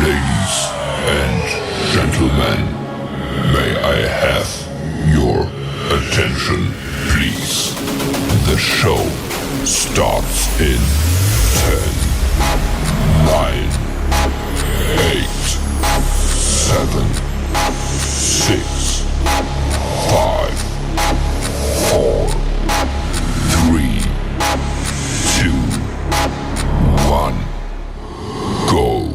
Ladies and gentlemen, may I have your attention, please? The show starts in 10, 9, 8, 7, 6, 5, 4, 3, 2, 1, go.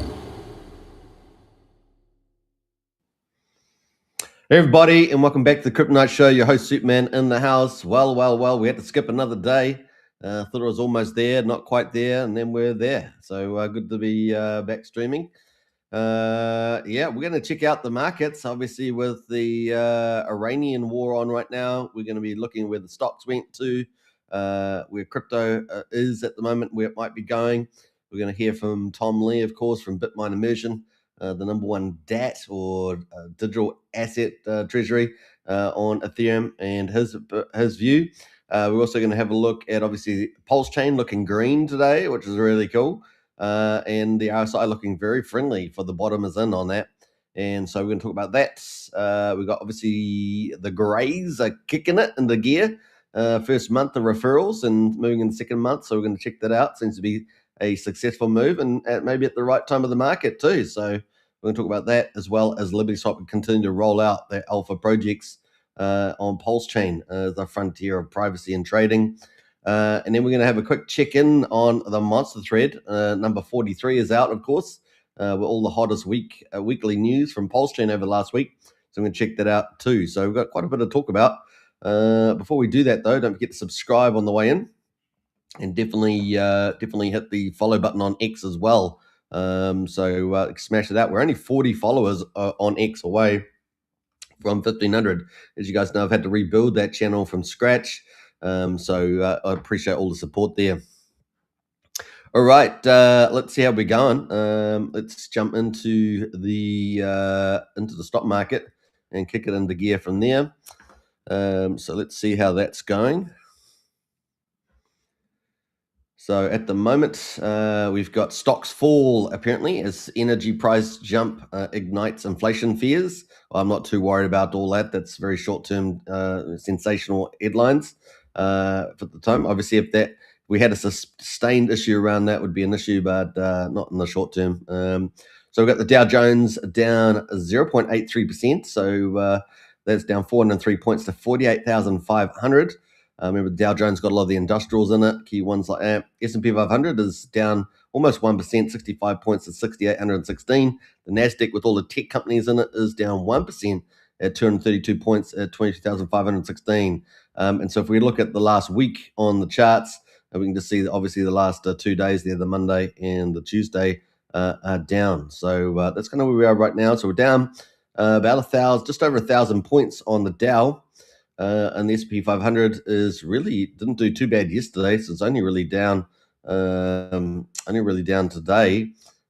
Hey everybody, and welcome back to the Crypto Night Show. Your host Superman in the house. Well, we had to skip another day. Thought it was almost there, not quite there, and then we're there. So good to be back streaming. We're going to check out the markets. Obviously, with the Iranian war on right now, we're going to be looking where the stocks went to, where crypto is at the moment, where it might be going. We're going to hear from Tom Lee, of course, from Bitmine Immersion. The number one DAT or digital asset treasury on Ethereum and his view. We're also going to have a look at obviously Pulsechain looking green today, which is really cool, and the RSI looking very friendly for the bottom is in on that. And so we're going to talk about that. We've got obviously the Greys are kicking it into gear. First month of referrals and moving in the second month, so we're going to check that out. Seems to be a successful move and maybe at the right time of the market too. So we're going to talk about that as well as LibertySwap will continue to roll out their alpha projects on Pulsechain, the frontier of privacy and trading. And then we're going to have a quick check-in on the monster thread. Number 43 is out, of course, with all the hottest weekly news from Pulsechain over the last week. So I'm going to check that out too. So we've got quite a bit to talk about. Before we do that, though, don't forget to subscribe on the way in. And definitely hit the follow button on X as well. So smash it out. We're only 40 followers on X away from 1,500. As you guys know, I've had to rebuild that channel from scratch. So I appreciate all the support there. All right, let's see how we're going. Let's jump into the stock market and kick it into gear from there. So let's see how that's going. So at the moment, we've got stocks fall, apparently, as energy price jump ignites inflation fears. Well, I'm not too worried about all that. That's very short-term, sensational headlines for the time. Obviously, if we had a sustained issue around that, would be an issue, but not in the short term. So we've got the Dow Jones down 0.83%. So that's down 403 points to 48,500. Remember, Dow Jones got a lot of the industrials in it, key ones like that. S&P 500 is down almost 1%, 65 points to 6,816. The NASDAQ, with all the tech companies in it, is down 1% at 232 points at 22,516. And so if we look at the last week on the charts, we can just see that obviously the last 2 days there, the Monday and the Tuesday, are down. So that's kind of where we are right now. So we're down about 1,000, just over 1,000 points on the Dow. And the S&P 500 didn't do too bad yesterday, so it's only really down today.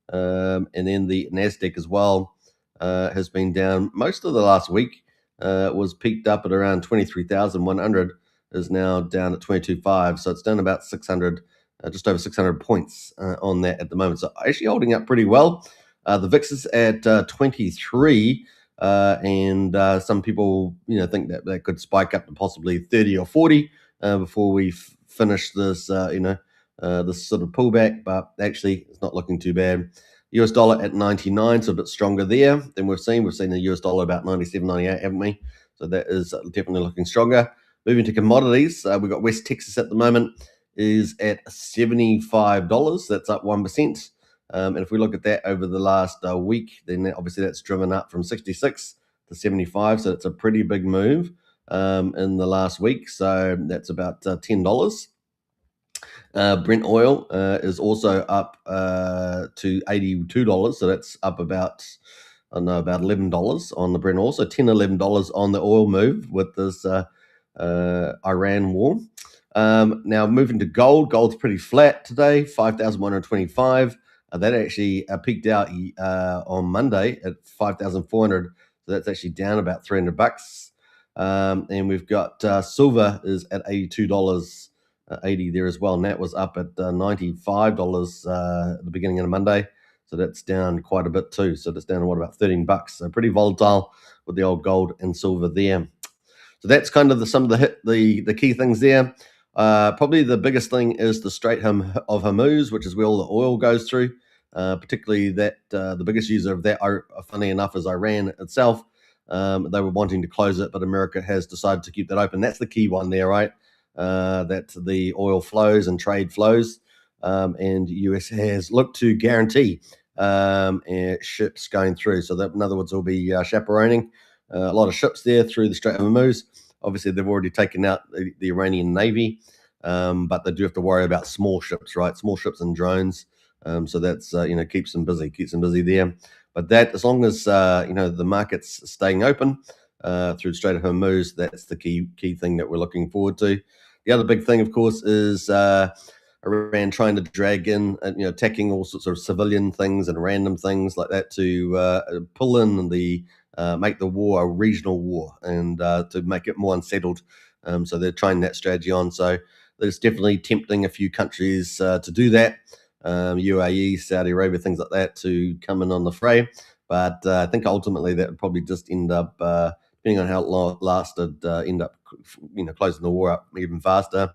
And then the NASDAQ as well has been down most of the last week. Was peaked up at around 23,100, is now down at 22.5, so it's down about 600, just over 600 points on that at the moment. So actually holding up pretty well. The VIX is at 23. And some people, think that could spike up to possibly 30 or 40 before we finish this, this sort of pullback. But actually, it's not looking too bad. US dollar at 99, so a bit stronger there than we've seen. We've seen the US dollar about 97, 98, haven't we? So that is definitely looking stronger. Moving to commodities, we've got West Texas at the moment is at $75. That's up 1%. And if we look at that over the last week, then obviously that's driven up from 66 to 75. So it's a pretty big move in the last week. So that's about $10. Brent oil is also up to $82. So that's up about $11 on the Brent oil. So $10, $11 on the oil move with this Iran war. Now moving to gold. Gold's pretty flat today, 5,125. That actually peaked out on Monday at 5,400. So that's actually down about $300. And we've got silver is at $82.80 there as well. And that was up at $95 at the beginning of Monday. So that's down quite a bit too. So that's down to about $13. So pretty volatile with the old gold and silver there. So that's kind of some of the key things there. Probably the biggest thing is the Strait of Hormuz, which is where all the oil goes through. Particularly that the biggest user of that, funny enough, is Iran itself. They were wanting to close it, but America has decided to keep that open. That's the key one there, right? That the oil flows and trade flows, and US has looked to guarantee ships going through. So that, in other words, will be chaperoning a lot of ships there through the Strait of Hormuz. Obviously, they've already taken out the Iranian Navy, but they do have to worry about small ships, right? Small ships and drones. So that's keeps them busy there. But that, as long as the market's staying open through the Strait of Hormuz, that's the key thing that we're looking forward to. The other big thing, of course, is Iran trying to drag in, attacking all sorts of civilian things and random things like that to pull in make the war a regional war and to make it more unsettled. So they're trying that strategy on. So there's definitely tempting a few countries to do that. UAE, Saudi Arabia, things like that, to come in on the fray. But I think ultimately that would probably just end up, depending on how it lasted, end up closing the war up even faster.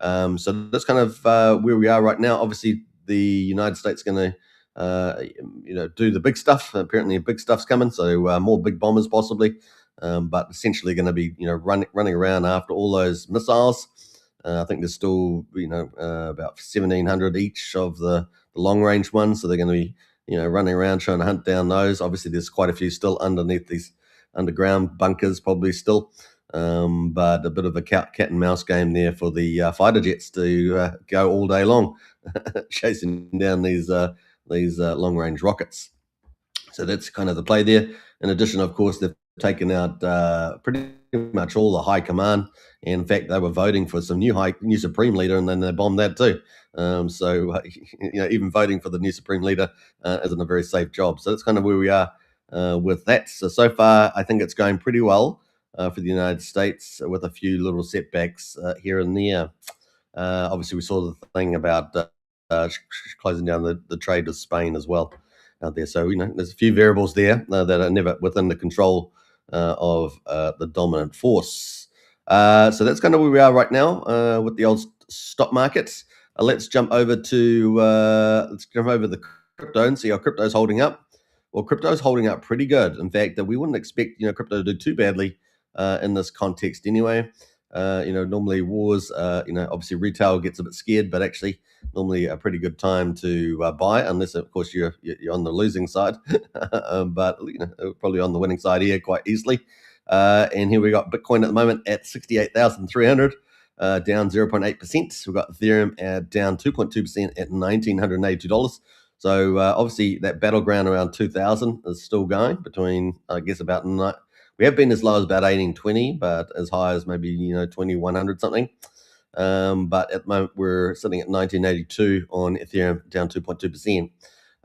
So that's kind of where we are right now. Obviously, the United States is going to do the big stuff. Apparently, big stuff's coming, so more big bombers possibly. But essentially, going to be running around after all those missiles. I think there's still about 1,700 each of the long range ones, so they're going to be running around trying to hunt down those. Obviously, there's quite a few still underneath these underground bunkers, probably still. But a bit of a cat and mouse game there for the fighter jets to go all day long, chasing down these long range rockets. So that's kind of the play there. In addition, of course, they've taken out pretty much all the high command. And in fact, they were voting for some new supreme leader, and then they bombed that too. So even voting for the new supreme leader isn't a very safe job. So that's kind of where we are with that. So far, I think it's going pretty well for the United States, with a few little setbacks here and there. Obviously, we saw the thing about closing down the trade with Spain as well out there. So there's a few variables there that are never within the control of the dominant force. So that's kind of where we are right now with the old stock markets. Let's jump over to the crypto and see how crypto's holding up. Well, crypto's holding up pretty good. In fact, we wouldn't expect crypto to do too badly in this context anyway. Normally wars, obviously retail gets a bit scared, but actually normally a pretty good time to buy, unless of course you're on the losing side. But probably on the winning side here quite easily. And here we got Bitcoin at the moment at 68,300, down 0.8%. We've got Ethereum down 2.2% at $1,982. So obviously that battleground around 2,000 is still going between, I guess, about we have been as low as about 1820, but as high as maybe 2100 something. But at the moment we're sitting at 1982 on Ethereum, down 2.2%.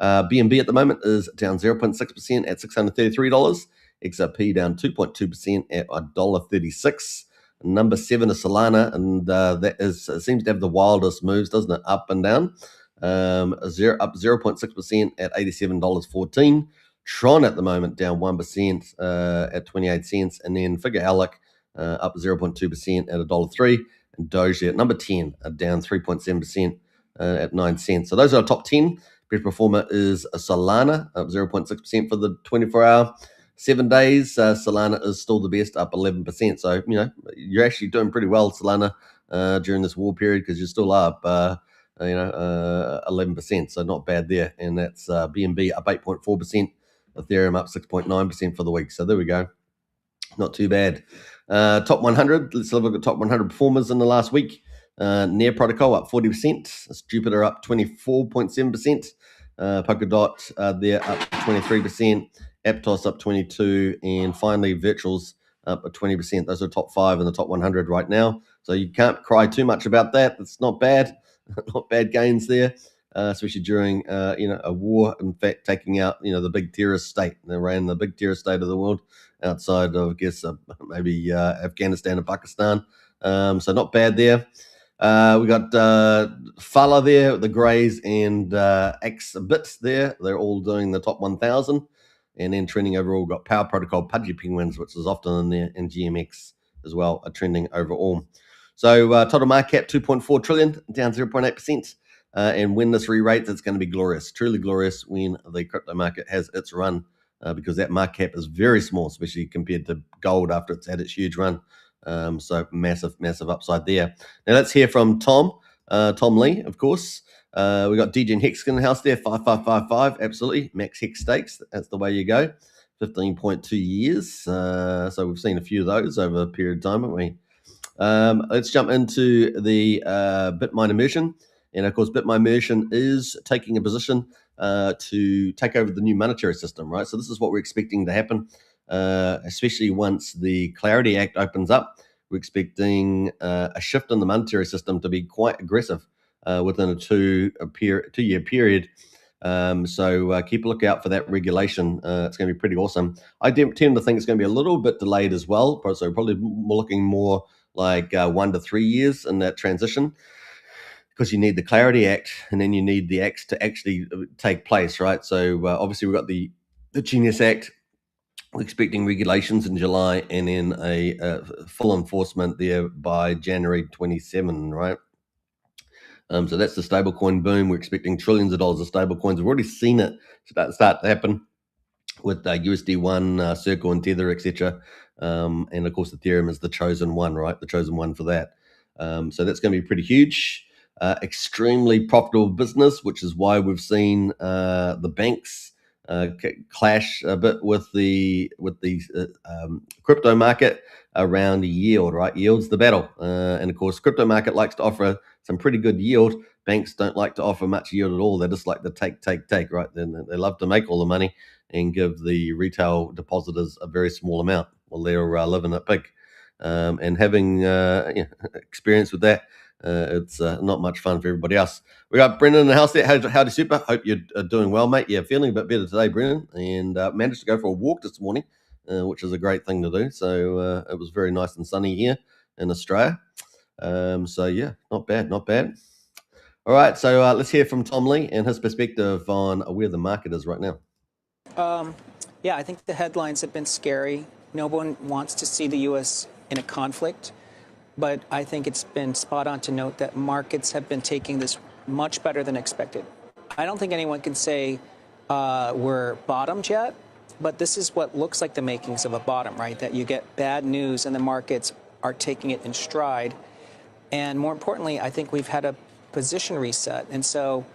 BNB at the moment is down 0.6% at $633. XRP down 2.2% at $1.36. Number 7 is Solana, and that seems to have the wildest moves, doesn't it? Up and down. Up 0.6% at $87.14. Tron at the moment down 1% at 28 cents, and then Figure Alec up 0.2% at $1.03, and Doge at number 10 down 3.7% at 9 cents. So those are our top 10. Best performer is Solana, up 0.6% for the 24-hour. 7 days, Solana is still the best, up 11%. So you're actually doing pretty well, Solana, during this war period, because you're still up 11%, so not bad there. And that's BNB up 8.4%, Ethereum up 6.9% for the week. So there we go, not too bad. Top 100, let's have a look at top 100 performers in the last week. Near Protocol up 40%, Jupiter up 24.7%, Polkadot they're up 23%, Aptos up 22%, and finally Virtuals up 20%. Those are top 5 in the top 100 right now. So you can't cry too much about that. It's not bad. Not bad gains there, especially during a war. In fact, taking out the big terrorist state. They ran the big terrorist state of the world outside of, I guess, maybe Afghanistan and Pakistan. So not bad there. We got Fala there, the Greys, and X Bits there. They're all doing the top 1,000. And then trending overall, we've got Power Protocol, Pudgy Penguins, which is often in there, and GMX as well, are trending overall. So total market cap 2.4 trillion, down 0.8%. And when this re-rates, it's going to be glorious, truly glorious when the crypto market has its run, because that market cap is very small, especially compared to gold after it's had its huge run. So massive upside there. Now let's hear from Tom Lee, of course. We got DJ and Hex in the house there, 5555, absolutely. Max Hex stakes, that's the way you go. 15.2 years. So we've seen a few of those over a period of time, haven't we? Let's jump into the BitMine immersion. And of course, BitMine immersion is taking a position to take over the new monetary system, right? So this is what we're expecting to happen, especially once the Clarity Act opens up. We're expecting a shift in the monetary system to be quite aggressive within a two-year period. So keep a lookout for that regulation. It's going to be pretty awesome. I tend to think it's going to be a little bit delayed as well. So probably looking more like 1 to 3 years in that transition, because you need the Clarity Act and then you need the acts to actually take place, right? So obviously we've got the Genius Act. We're expecting regulations in July and then a full enforcement there by January 27, right? So that's the stablecoin boom. We're expecting trillions of dollars of stablecoins. We've already seen it start to happen with USD1, Circle and Tether, etc. And of course, Ethereum is the chosen one, right? The chosen one for that. So that's going to be pretty huge. Extremely profitable business, which is why we've seen the banks clash a bit with the crypto market around yield, right? Yield's the battle. And of course, crypto market likes to offer some pretty good yield. Banks don't like to offer much yield at all. They just like to take, right? Then they love to make all the money and give the retail depositors a very small amount while they're living it big. And having experience with that, it's not much fun for everybody else. We got Brendan in the house there. Howdy, super. Hope you're doing well, mate. Yeah, feeling a bit better today, Brendan, and managed to go for a walk this morning, which is a great thing to do. So it was very nice and sunny here in Australia. So yeah, not bad. All right, so let's hear from Tom Lee and his perspective on where the market is right now. Yeah, I think the headlines have been scary. No one wants to see the U.S. in a conflict, but I think it's been spot on to note that markets have been taking this much better than expected. I don't think anyone can say we're bottomed yet, but this is what looks like the makings of a bottom, right? That you get bad news and the markets are taking it in stride. And more importantly, I think we've had a position reset. And so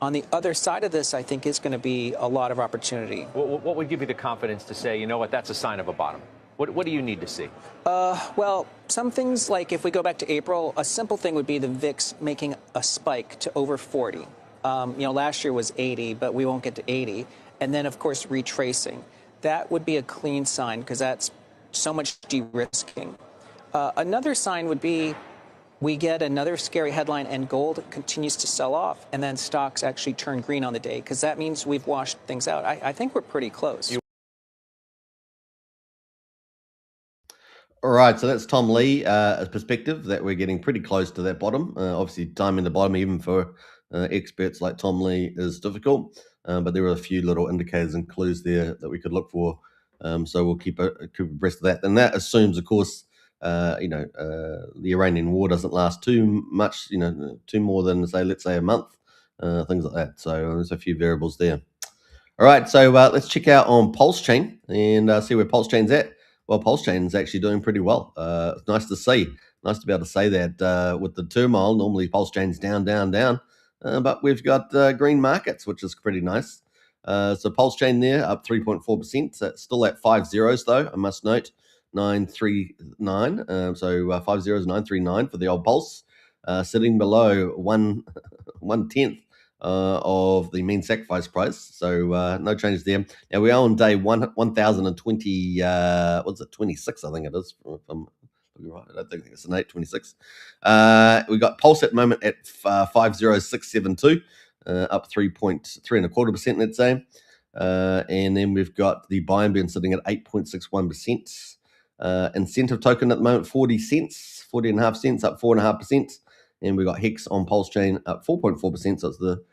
on the other side of this, I think is going to be a lot of opportunity. What would give you the confidence to say, you know what, that's a sign of a bottom? What do you need to see? Well, some things like if we go back to April, a simple thing would be the VIX making a spike to over 40. Last year was 80, but we won't get to 80. And then, of course, retracing. That would be a clean sign because that's so much de-risking. Another sign would be we get another scary headline and gold continues to sell off, and then stocks actually turn green on the day because that means we've washed things out. I think we're pretty close. All right, so that's Tom Lee, a perspective that we're getting pretty close to that bottom. Obviously, timing the bottom, even for experts like Tom Lee, is difficult, but there are a few little indicators and clues there that we could look for. So we'll keep abreast of that. And that assumes, of course, the Iranian war doesn't last too much, too more than, let's say a month, things like that. So there's a few variables there. All right, so let's check out on Pulsechain and see where Pulsechain's at. Well, Pulsechain is actually doing pretty well. It's nice to see. Nice to be able to say that with the turmoil. Normally, Pulsechain's down, but we've got green markets, which is pretty nice. So Pulsechain there up 3.4%. So still at 5 zeros though. I must note 939. So 5 zeros 939 for the old Pulse, sitting below 1/10 of the mean sacrifice price. So no changes there. Now we are on day 1020. What's it? 26, I think it is. If I'm right, I don't think it's an 826. We got Pulse at the moment at 50672, up 3.325%, let's say. And then we've got the buy and burn sitting at 8.61%. Incentive token at the moment 40 cents, 40.5 cents, up 4.5%. And we got Hex on Pulsechain up 4.4%, so it's the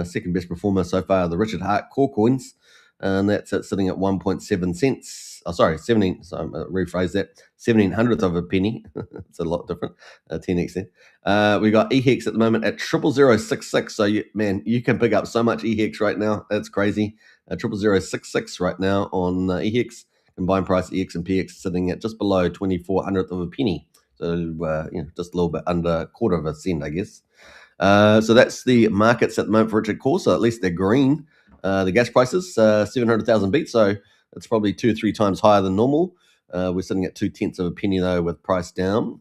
second best performer so far, the Richard Hart core coins, and that's sitting at 1.7 cents. Oh, sorry, 17. So I'm rephrase that, 1700th of a penny. It's a lot different, 10x there. We got EHEX at the moment at 00066. So you can pick up so much EHEX right now. That's crazy. 00066 right now on EHEX. Combined price EX and PX sitting at just below 2400th of a penny. So just a little bit under a quarter of a cent, I guess. So that's the markets at the moment for Richard Core. So at least they're green. The gas prices, 700,000 beats. So it's probably 2 or 3 times higher than normal. We're sitting at 2/10 of a penny though, with price down.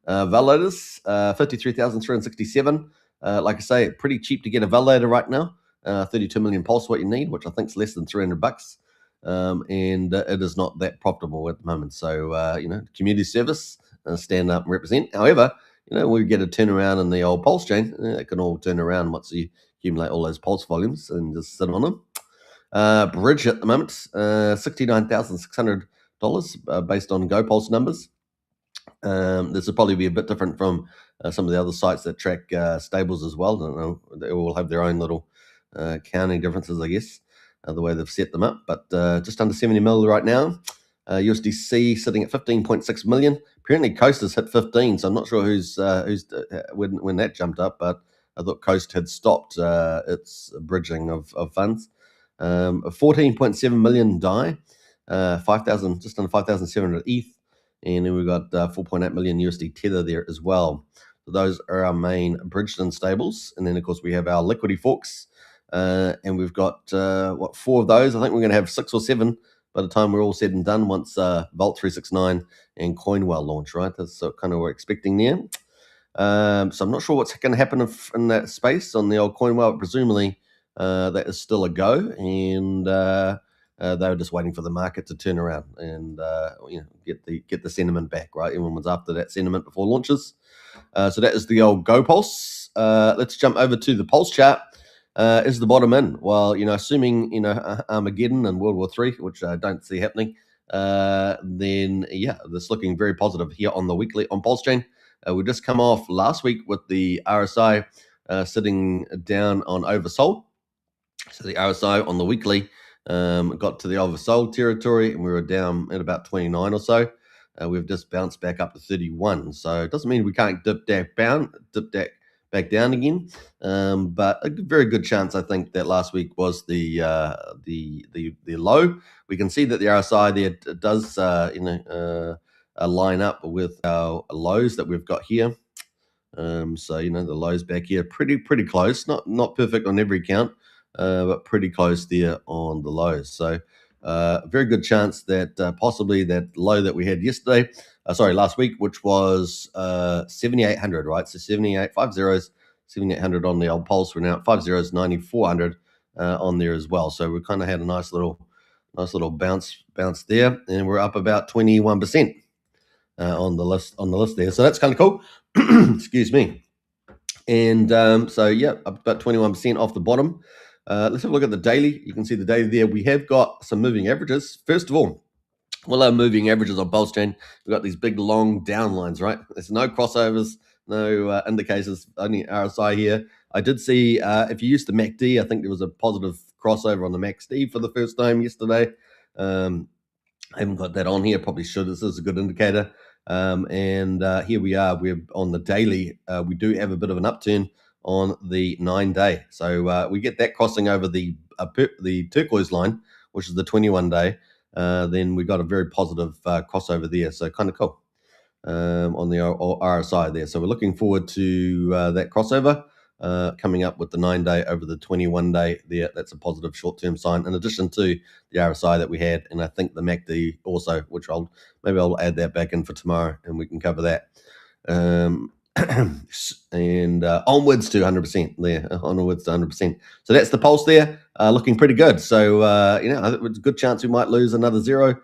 Validators, 53,367. Like I say, pretty cheap to get a validator right now. 32 million pulse, what you need, which I think is less than $300. And it is not that profitable at the moment. So, community service, stand up and represent. However, we get a turnaround in the old pulse chain. It can all turn around once you accumulate all those pulse volumes and just sit on them. Bridge at the moment, $69,600 based on GoPulse numbers. This will probably be a bit different from some of the other sites that track stables as well. I don't know, they all have their own little counting differences, I guess, the way they've set them up. But just under 70 mil right now. USDC sitting at 15.6 million. Apparently Coast has hit 15, so I'm not sure who's when that jumped up, but I thought Coast had stopped its bridging of funds. 14.7 million DAI, 5,000, just under 5,700 ETH, and then we've got 4.8 million USD Tether there as well. So those are our main bridged in stables, and then of course we have our liquidity forks, and we've got 4 of those. I think we're going to have 6 or 7 by the time we're all said and done, once Vault 369 and Coinwell launch, right? That's kind of what we're expecting there. So I'm not sure what's going to happen in that space on the old Coinwell, but presumably that is still a go, and they were just waiting for the market to turn around and get the sentiment back, right? Everyone was after that sentiment before launches. So that is the old GoPulse. Let's jump over to the Pulse chart. Is the bottom in? Well, assuming Armageddon and World War III, which I don't see happening, then this looking very positive here on the weekly on Pulsechain. We just come off last week with the RSI sitting down on oversold. So the RSI on the weekly got to the oversold territory, and we were down at about 29 or so. We've just bounced back up to 31. So it doesn't mean we can't dip that back down again, but a very good chance, I think, that last week was the low. We can see that the RSI there does line up with our lows that we've got here. So the lows back here pretty close, not perfect on every count, but pretty close there on the lows. So very good chance that possibly that low that we had last week, which was 7,800, right? So 7,800 on the old Pulse. We're now at 5 9,400 on there as well. So we kind of had a nice little bounce there, and we're up about 21% on the list there. So that's kind of cool. Excuse me. And up about 21% off the bottom. Let's have a look at the daily. You can see the daily there. We have got some moving averages. First of all, our moving averages on Pulsechain, we've got these big long down lines, right? There's no crossovers, no indicators, only RSI here. I did see, if you use the MACD, I think there was a positive crossover on the MACD for the first time yesterday. I haven't got that on here, probably should. This is a good indicator. And here we are. We're on the daily. We do have a bit of an upturn on the 9-day. So we get that crossing over the turquoise line, which is the 21-day. Then we got a very positive crossover there. So kind of cool on the RSI there. So we're looking forward to that crossover coming up with the 9-day over the 21-day there. That's a positive short-term sign, in addition to the RSI that we had, and I think the MACD also, which I'll add that back in for tomorrow, and we can cover that. And onwards to 100% there, onwards to 100%. So that's the Pulse there, looking pretty good. So I think it's a good chance we might lose another zero,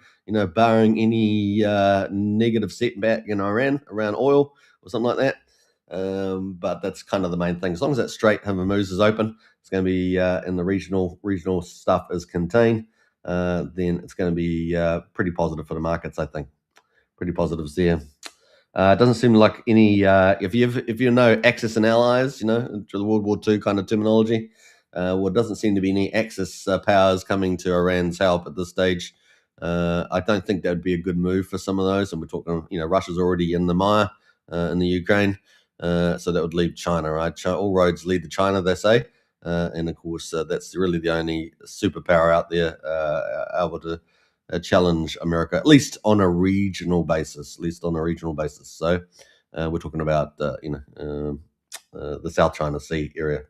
barring any negative setback in Iran around oil or something like that. But that's kind of the main thing. As long as that straight Hormuz is open, it's going to be and the regional stuff is contained, then it's going to be pretty positive for the markets, I think. Pretty positives there. It doesn't seem like any. If you know Axis and Allies, the World War II kind of terminology. Well, it doesn't seem to be any Axis powers coming to Iran's help at this stage. I don't think that would be a good move for some of those. And we're talking, Russia's already in the mire in the Ukraine, so that would leave China, right? All roads lead to China, they say, and of course that's really the only superpower out there able to challenge America, at least on a regional basis. So we're talking about the South China Sea area.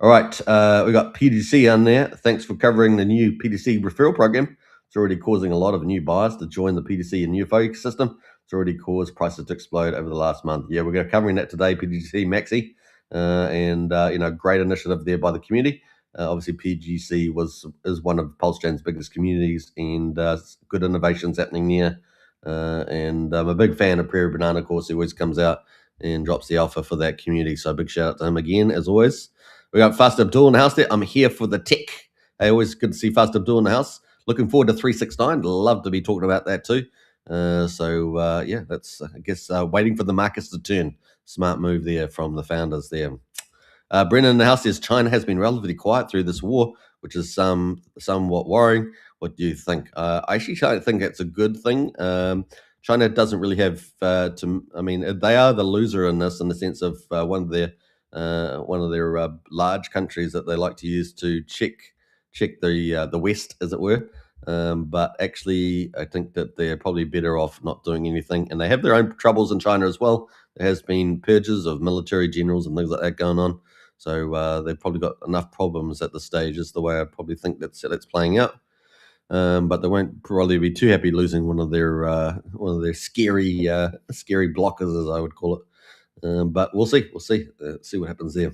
All right, we got PTGC on there. Thanks for covering the new PTC referral program. It's already causing a lot of new buyers to join the PTC and UFO ecosystem. It's already caused prices to explode over the last month. Yeah, we're going to covering that today, PTGC Maxi, and great initiative there by the community. Obviously, PTGC is one of Pulsechain's biggest communities, and good innovations happening there. And I'm a big fan of Prairie Banana. Of course, he always comes out and drops the alpha for that community. So big shout out to him again, as always. We got Fast Abdul in the house there. I'm here for the tech. Hey, always good to see Fast Abdul in the house. Looking forward to 369. Love to be talking about that too. That's, I guess, waiting for the markets to turn. Smart move there from the founders there. Brennan in the house says China has been relatively quiet through this war, which is somewhat worrying. What do you think? I actually think it's a good thing. China doesn't really have they are the loser in this, in the sense of one of their large countries that they like to use to check the West, as it were. But actually, I think that they're probably better off not doing anything, and they have their own troubles in China as well. There has been purges of military generals and things like that going on, so they've probably got enough problems at this stage. Is the way I probably think that's playing out. But they won't probably be too happy losing one of their scary blockers, as I would call it. But we'll see. See what happens there.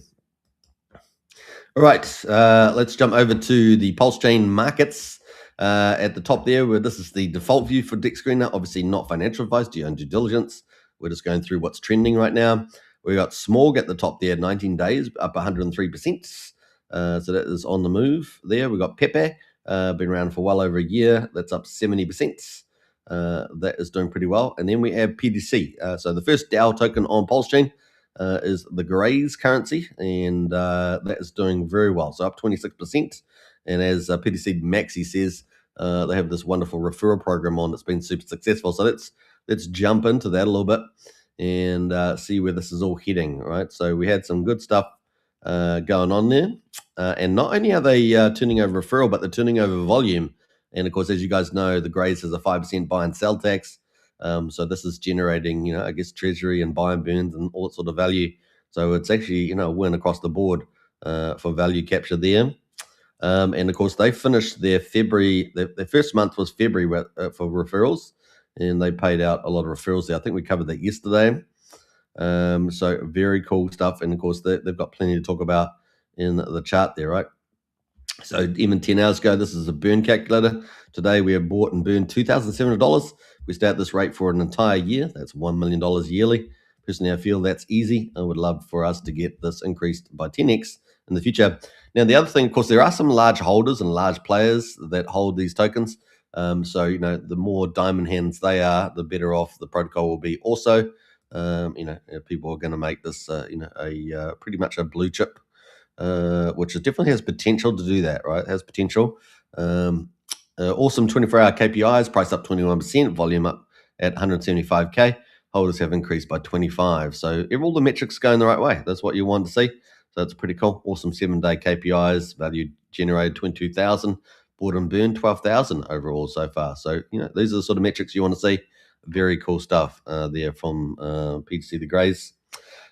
All right, let's jump over to the Pulsechain markets. At the top there, where this is the default view for Deck Screener. Obviously not financial advice, do your own due diligence. We're just going through what's trending right now. We got Smorg at the top there, 19 days, up 103%. So that is on the move there. We got Pepe, been around for well over a year. That's up 70%. That is doing pretty well. And then we have PTC. So the first DAO token on Pulsechain is the Grays currency, and that is doing very well. So up 26%. And as PTC Maxi says, they have this wonderful referral program on that's been super successful. So let's jump into that a little bit and see where this is all heading. All right. So we had some good stuff going on there, and not only are they turning over referral, but they're turning over volume. And of course, as you guys know, the Grays has a 5% buy and sell tax. So this is generating, I guess, treasury and buy and burns and all that sort of value. So it's actually, a win across the board for value capture there. And of course, they finished their February. Their first month was February for referrals, and they paid out a lot of referrals there. I think we covered that yesterday. So very cool stuff. And of course, they've got plenty to talk about in the chart there, right? So even 10 hours ago, this is a burn calculator. Today we have bought and burned $2,700. We stay at this rate for an entire year. That's $1 million yearly. Personally, I feel that's easy. I would love for us to get this increased by 10x in the future. Now, the other thing, of course, there are some large holders and large players that hold these tokens. So, the more diamond hands they are, the better off the protocol will be also. People are going to make this, pretty much a blue chip, which definitely has potential to do that, right? It has potential. Awesome 24-hour KPIs, price up 21%, volume up at 175K. Holders have increased by 25. So all the metrics going the right way. That's what you want to see. So it's pretty cool. Awesome 7-day KPIs, value generated 22,000, bought and burned 12,000 overall so far. So, these are the sort of metrics you want to see. Very cool stuff there from PTC the Grays.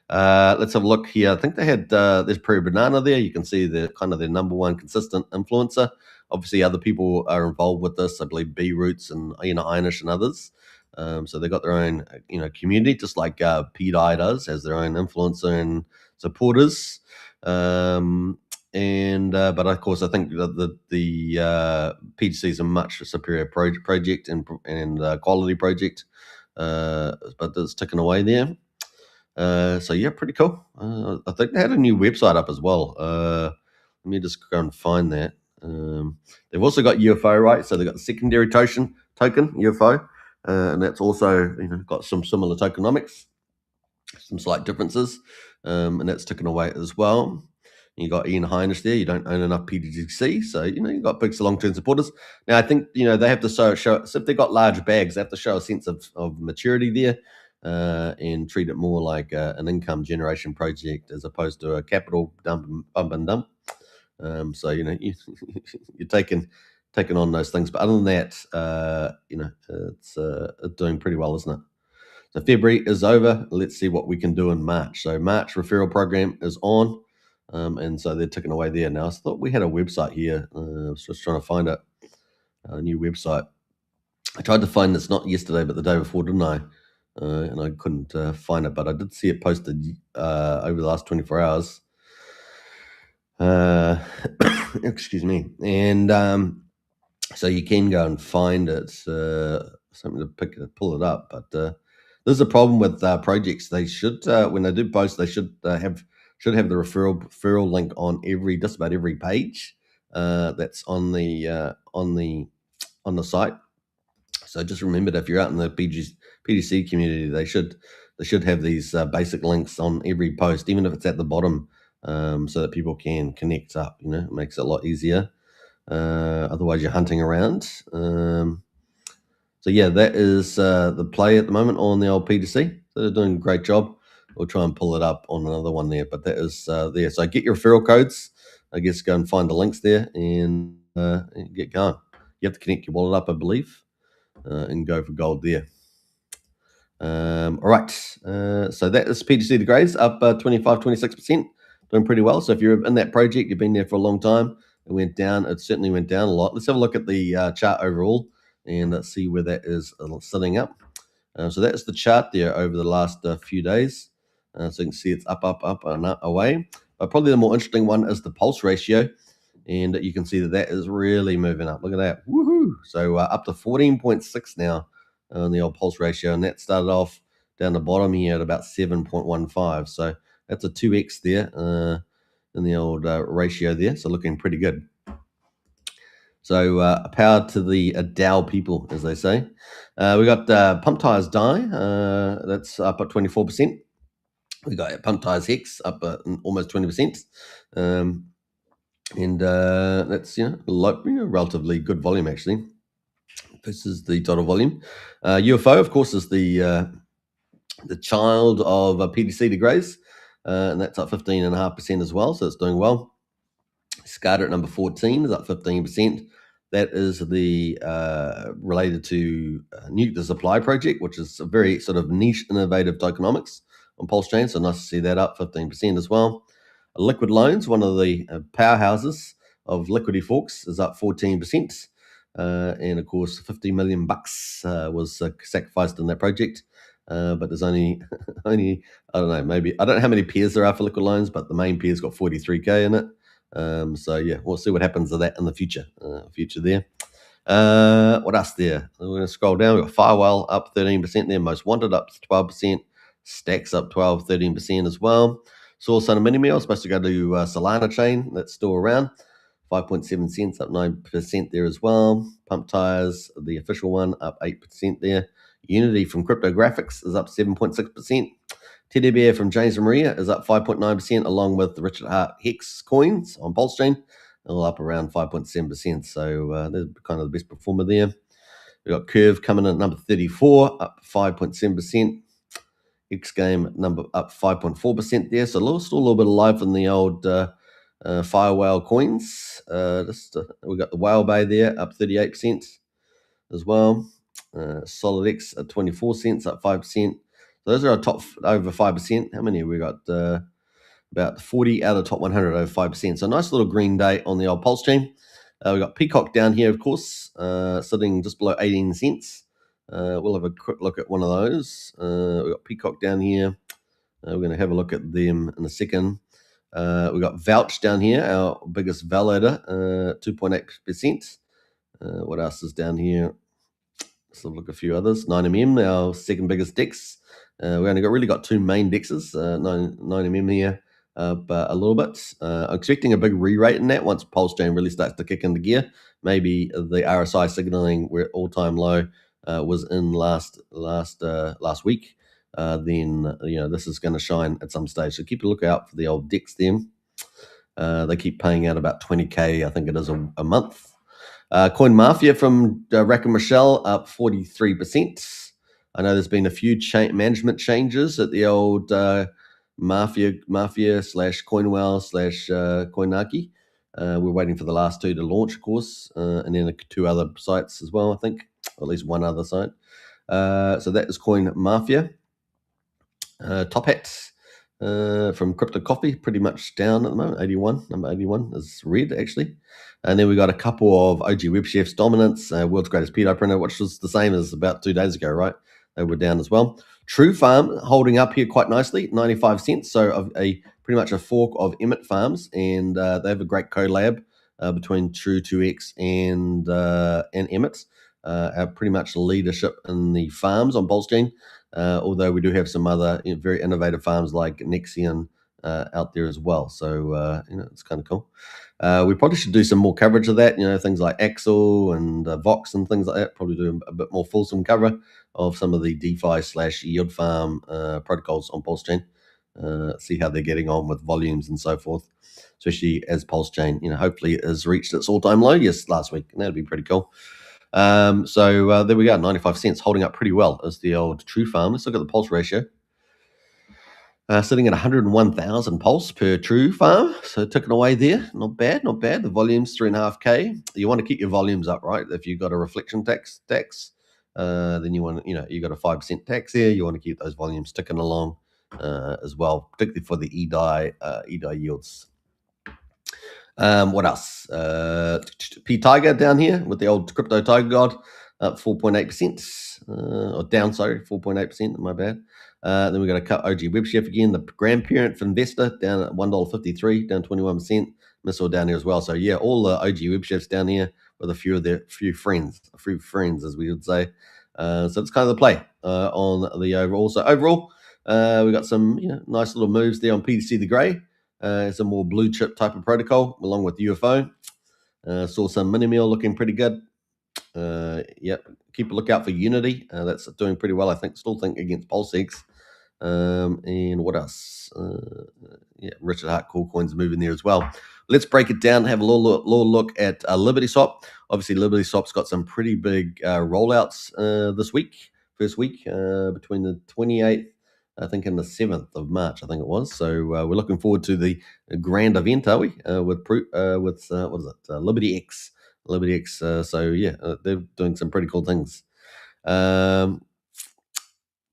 Let's have a look here. I think they had, there's Prairie Banana there. You can see the kind of their number one consistent influencer. Obviously, other people are involved with this. I believe B Roots and, Einish and others. So they've got their own, community, just like PDI does, has their own influencer and supporters. But of course, I think the PTC is a much superior project and quality project. But it's ticking away there. So yeah, pretty cool. I think they had a new website up as well. Let me just go and find that. They've also got UFO, right? So they've got the secondary token UFO. and that's also got some similar tokenomics, some slight differences, and that's ticking away as well. You got Ian Heinisch there. You don't own enough PTGC, so you've got big long-term supporters. Now, I think they have to show. So if they've got large bags, they have to show a sense of maturity there, and treat it more like an income generation project as opposed to a capital bump and dump. So you're taking on those things, but other than that, it's doing pretty well, isn't it? So February is over. Let's see what we can do in March. So March referral program is on. And so they're ticking away there now. I thought we had a website here. I was just trying to find it, a new website. I tried to find this not yesterday, but the day before, didn't I? And I couldn't find it, but I did see it posted over the last 24 hours. Excuse me. And so you can go and find it. Something to pull it up. But there's a problem with projects. They should, when they do post, they should have the referral link on just about every page that's on the site. So just remember that if you're out in the PTC community, they should have these basic links on every post, even if it's at the bottom, so that people can connect up. It makes it a lot easier. Otherwise, you're hunting around. So yeah, that is the play at the moment on the old PTC. So they're doing a great job. We'll try and pull it up on another one there, but that is there. So get your referral codes. I guess go and find the links there and get going. You have to connect your wallet up, I believe, and go for gold there. All right. So that is PTC the Grays up 25-26%, doing pretty well. So if you're in that project, you've been there for a long time. It went down. It certainly went down a lot. Let's have a look at the chart overall and let's see where that is sitting up. So that's the chart there over the last few days. So you can see it's up, and up, away. But probably the more interesting one is the pulse ratio. And you can see that is really moving up. Look at that. Woohoo! So up to 14.6 now on the old pulse ratio. And that started off down the bottom here at about 7.15. So that's a 2x there in the old ratio there. So looking pretty good. So power to the DAO people, as they say. We got Pump Tires Die. That's up at 24%. We got Pump Tires Hex up at almost 20%. And that's relatively good volume actually. This is the total volume. UFO, of course, is the child of PTC the Grays, and that's up 15.5% as well. So it's doing well. SCADA at number 14 is up 15%. That is the related to Nuke the Supply project, which is a very sort of niche, innovative tokenomics on Pulsechain. So nice to see that up 15% as well. Liquid Loans, one of the powerhouses of liquidity forks, is up 14%. And of course, $50 million was sacrificed in that project. But there's only I don't know, maybe I don't know how many pairs there are for Liquid Loans, but the main pair's got 43K in it. So yeah, we'll see what happens to that in the future. There. What else there? We're going to scroll down. We've got Firewall up 13% there. Most Wanted up 12%. Stacks up 13% as well. Source on a mini meal supposed to go to Solana chain. That's still around. 5.7 cents, up 9% there as well. Pump Tires, the official one, up 8% there. Unity from Cryptographics is up 7.6%. Teddy Bear from James and Maria is up 5.9%, along with the Richard Hart Hex coins on Pulsechain, all up around 5.7%. So they're kind of the best performer there. We've got Curve coming in at number 34, up 5.7%. X Game number up 5.4% there. So still a little bit of life in the old Fire Whale coins. We got the Whale Bay there up 38% as well. Solid X at 24 cents, up 5%. So those are our top over 5%. How many have we got? About 40 out of the top 100 over 5%. So nice little green day on the old Pulsechain. We got PCock down here, of course, sitting just below 18 cents. We'll have a quick look at one of those. We've got PCock down here. We're going to have a look at them in a second. We've got Vouch down here, our biggest validator, 2.8%. What else is down here? Let's have a look at a few others. 9mm, our second biggest DEX. We only really got two main DEXs, 9mm here, but a little bit. I'm expecting a big re-rate in that once Pulsechain really starts to kick into gear. Maybe the RSI signaling we're at all-time low was in last week, then this is going to shine at some stage. So keep a lookout for the old DEX them. They keep paying out about 20K, I think it is a month. Coin Mafia from Rack and Michelle up 43%. I know there's been a few management changes at the old Mafia / Coinwell / Coinaki. We're waiting for the last two to launch, of course, and then 2 other sites as well, I think, or at least 1 other site. So that is Coin Mafia. Top Hats from Crypto Coffee, pretty much down at the moment. 81, number 81 is red actually. And then we got a couple of OG Web Chefs dominance, World's Greatest Pedo Printer, which was the same as about 2 days ago, right? They were down as well. True Farm holding up here quite nicely, 95 cents. So pretty much a fork of Emmett Farms, and they have a great collab between True 2X and Emmett. Pretty much leadership in the farms on Pulsechain. Although we do have some other very innovative farms like Nexion out there as well. So, it's kind of cool. We probably should do some more coverage of that, things like Axel and Vox and things like that. Probably do a bit more fulsome cover of some of the DeFi / yield farm protocols on Pulsechain. See how they're getting on with volumes and so forth, especially as Pulsechain, hopefully it has reached its all-time low last week. And that'd be pretty cool. So there we go, 95 cents, holding up pretty well as the old True Farm. Let's look at the pulse ratio. Sitting at 101,000 pulse per True Farm, so ticking away there. Not bad. The volume's 3.5K. You want to keep your volumes up, right? If you've got a reflection tax, then you want, you got a 5% tax here. You want to keep those volumes ticking along as well, particularly for the EDI yields. What else? P Tiger down here with the old Crypto Tiger God up 4.8%, or down, sorry, 4.8%, my bad. Then we got a cut OG Web Chef again, the grandparent for investor down at $1.53, down 21%. Missile down here as well. So yeah, all the OG Web Chefs down here with a few friends as we would say. So it's kind of the play on the overall. So overall, we got some nice little moves there on PTC the Grey. It's a more blue chip type of protocol along with UFO. Saw some mini meal looking pretty good. Yep, keep a lookout for Unity. That's doing pretty well, I think. Still think against Pulsex. And what else? Richard Hart Cool Coins moving there as well. Let's break it down and have a little look at LibertySwap. Obviously, LibertySwap's got some pretty big rollouts this week. First week between the 28th, I think, and the 7th of March, I think it was. So we're looking forward to the grand event, are we? With what is it? LibertyX. LibertyX. So yeah, they're doing some pretty cool things.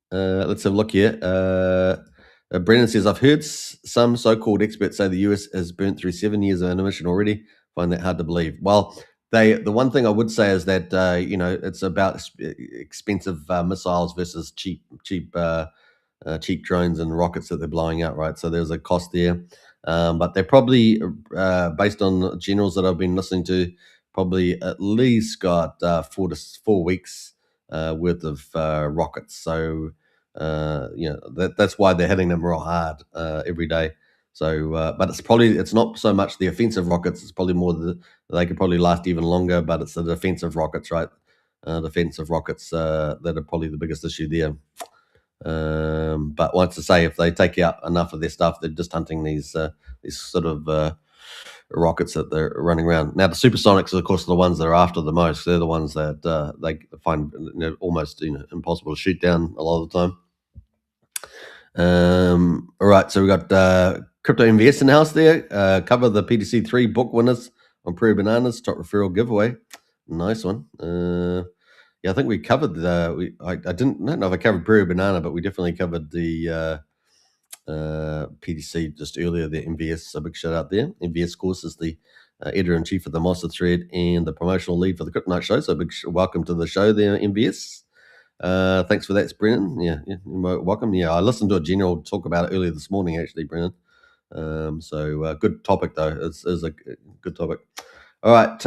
Let's have a look here. Brennan says, I've heard some so-called experts say the US has burnt through 7 years of intermission already. Find that hard to believe. Well, the one thing I would say is that it's about expensive missiles versus cheap drones and rockets that they're blowing out, right? So there's a cost there. But they're probably, based on generals that I've been listening to, probably at least got 4 to 4 weeks worth of rockets. So, that's why they're hitting them real hard every day. So, but it's not so much the offensive rockets. It's probably more they could probably last even longer, but it's the defensive rockets, right? Defensive rockets that are probably the biggest issue there. But once to say, if they take out enough of their stuff, they're just hunting these sort of rockets that they're running around. Now, the supersonics are, of course, the ones that are after the most. They're the ones that they find almost impossible to shoot down a lot of the time. All right, so we got Crypto Invest in house there. Cover the PTC 3 book winners on Prairie Bananas top referral giveaway. Nice one. Yeah, I think we covered I don't know if I covered Prairie Banana, but we definitely covered the PTC just earlier. The MVS, so big shout out there. MVS, of course, is the editor-in-chief of the Monster Thread and the promotional lead for the Crypto Night Show. So big welcome to the show there, MVS. Thanks for that, Brennan. Yeah, welcome. Yeah, I listened to a general talk about it earlier this morning, actually, Brennan. So good topic, though. It's a good topic. All right,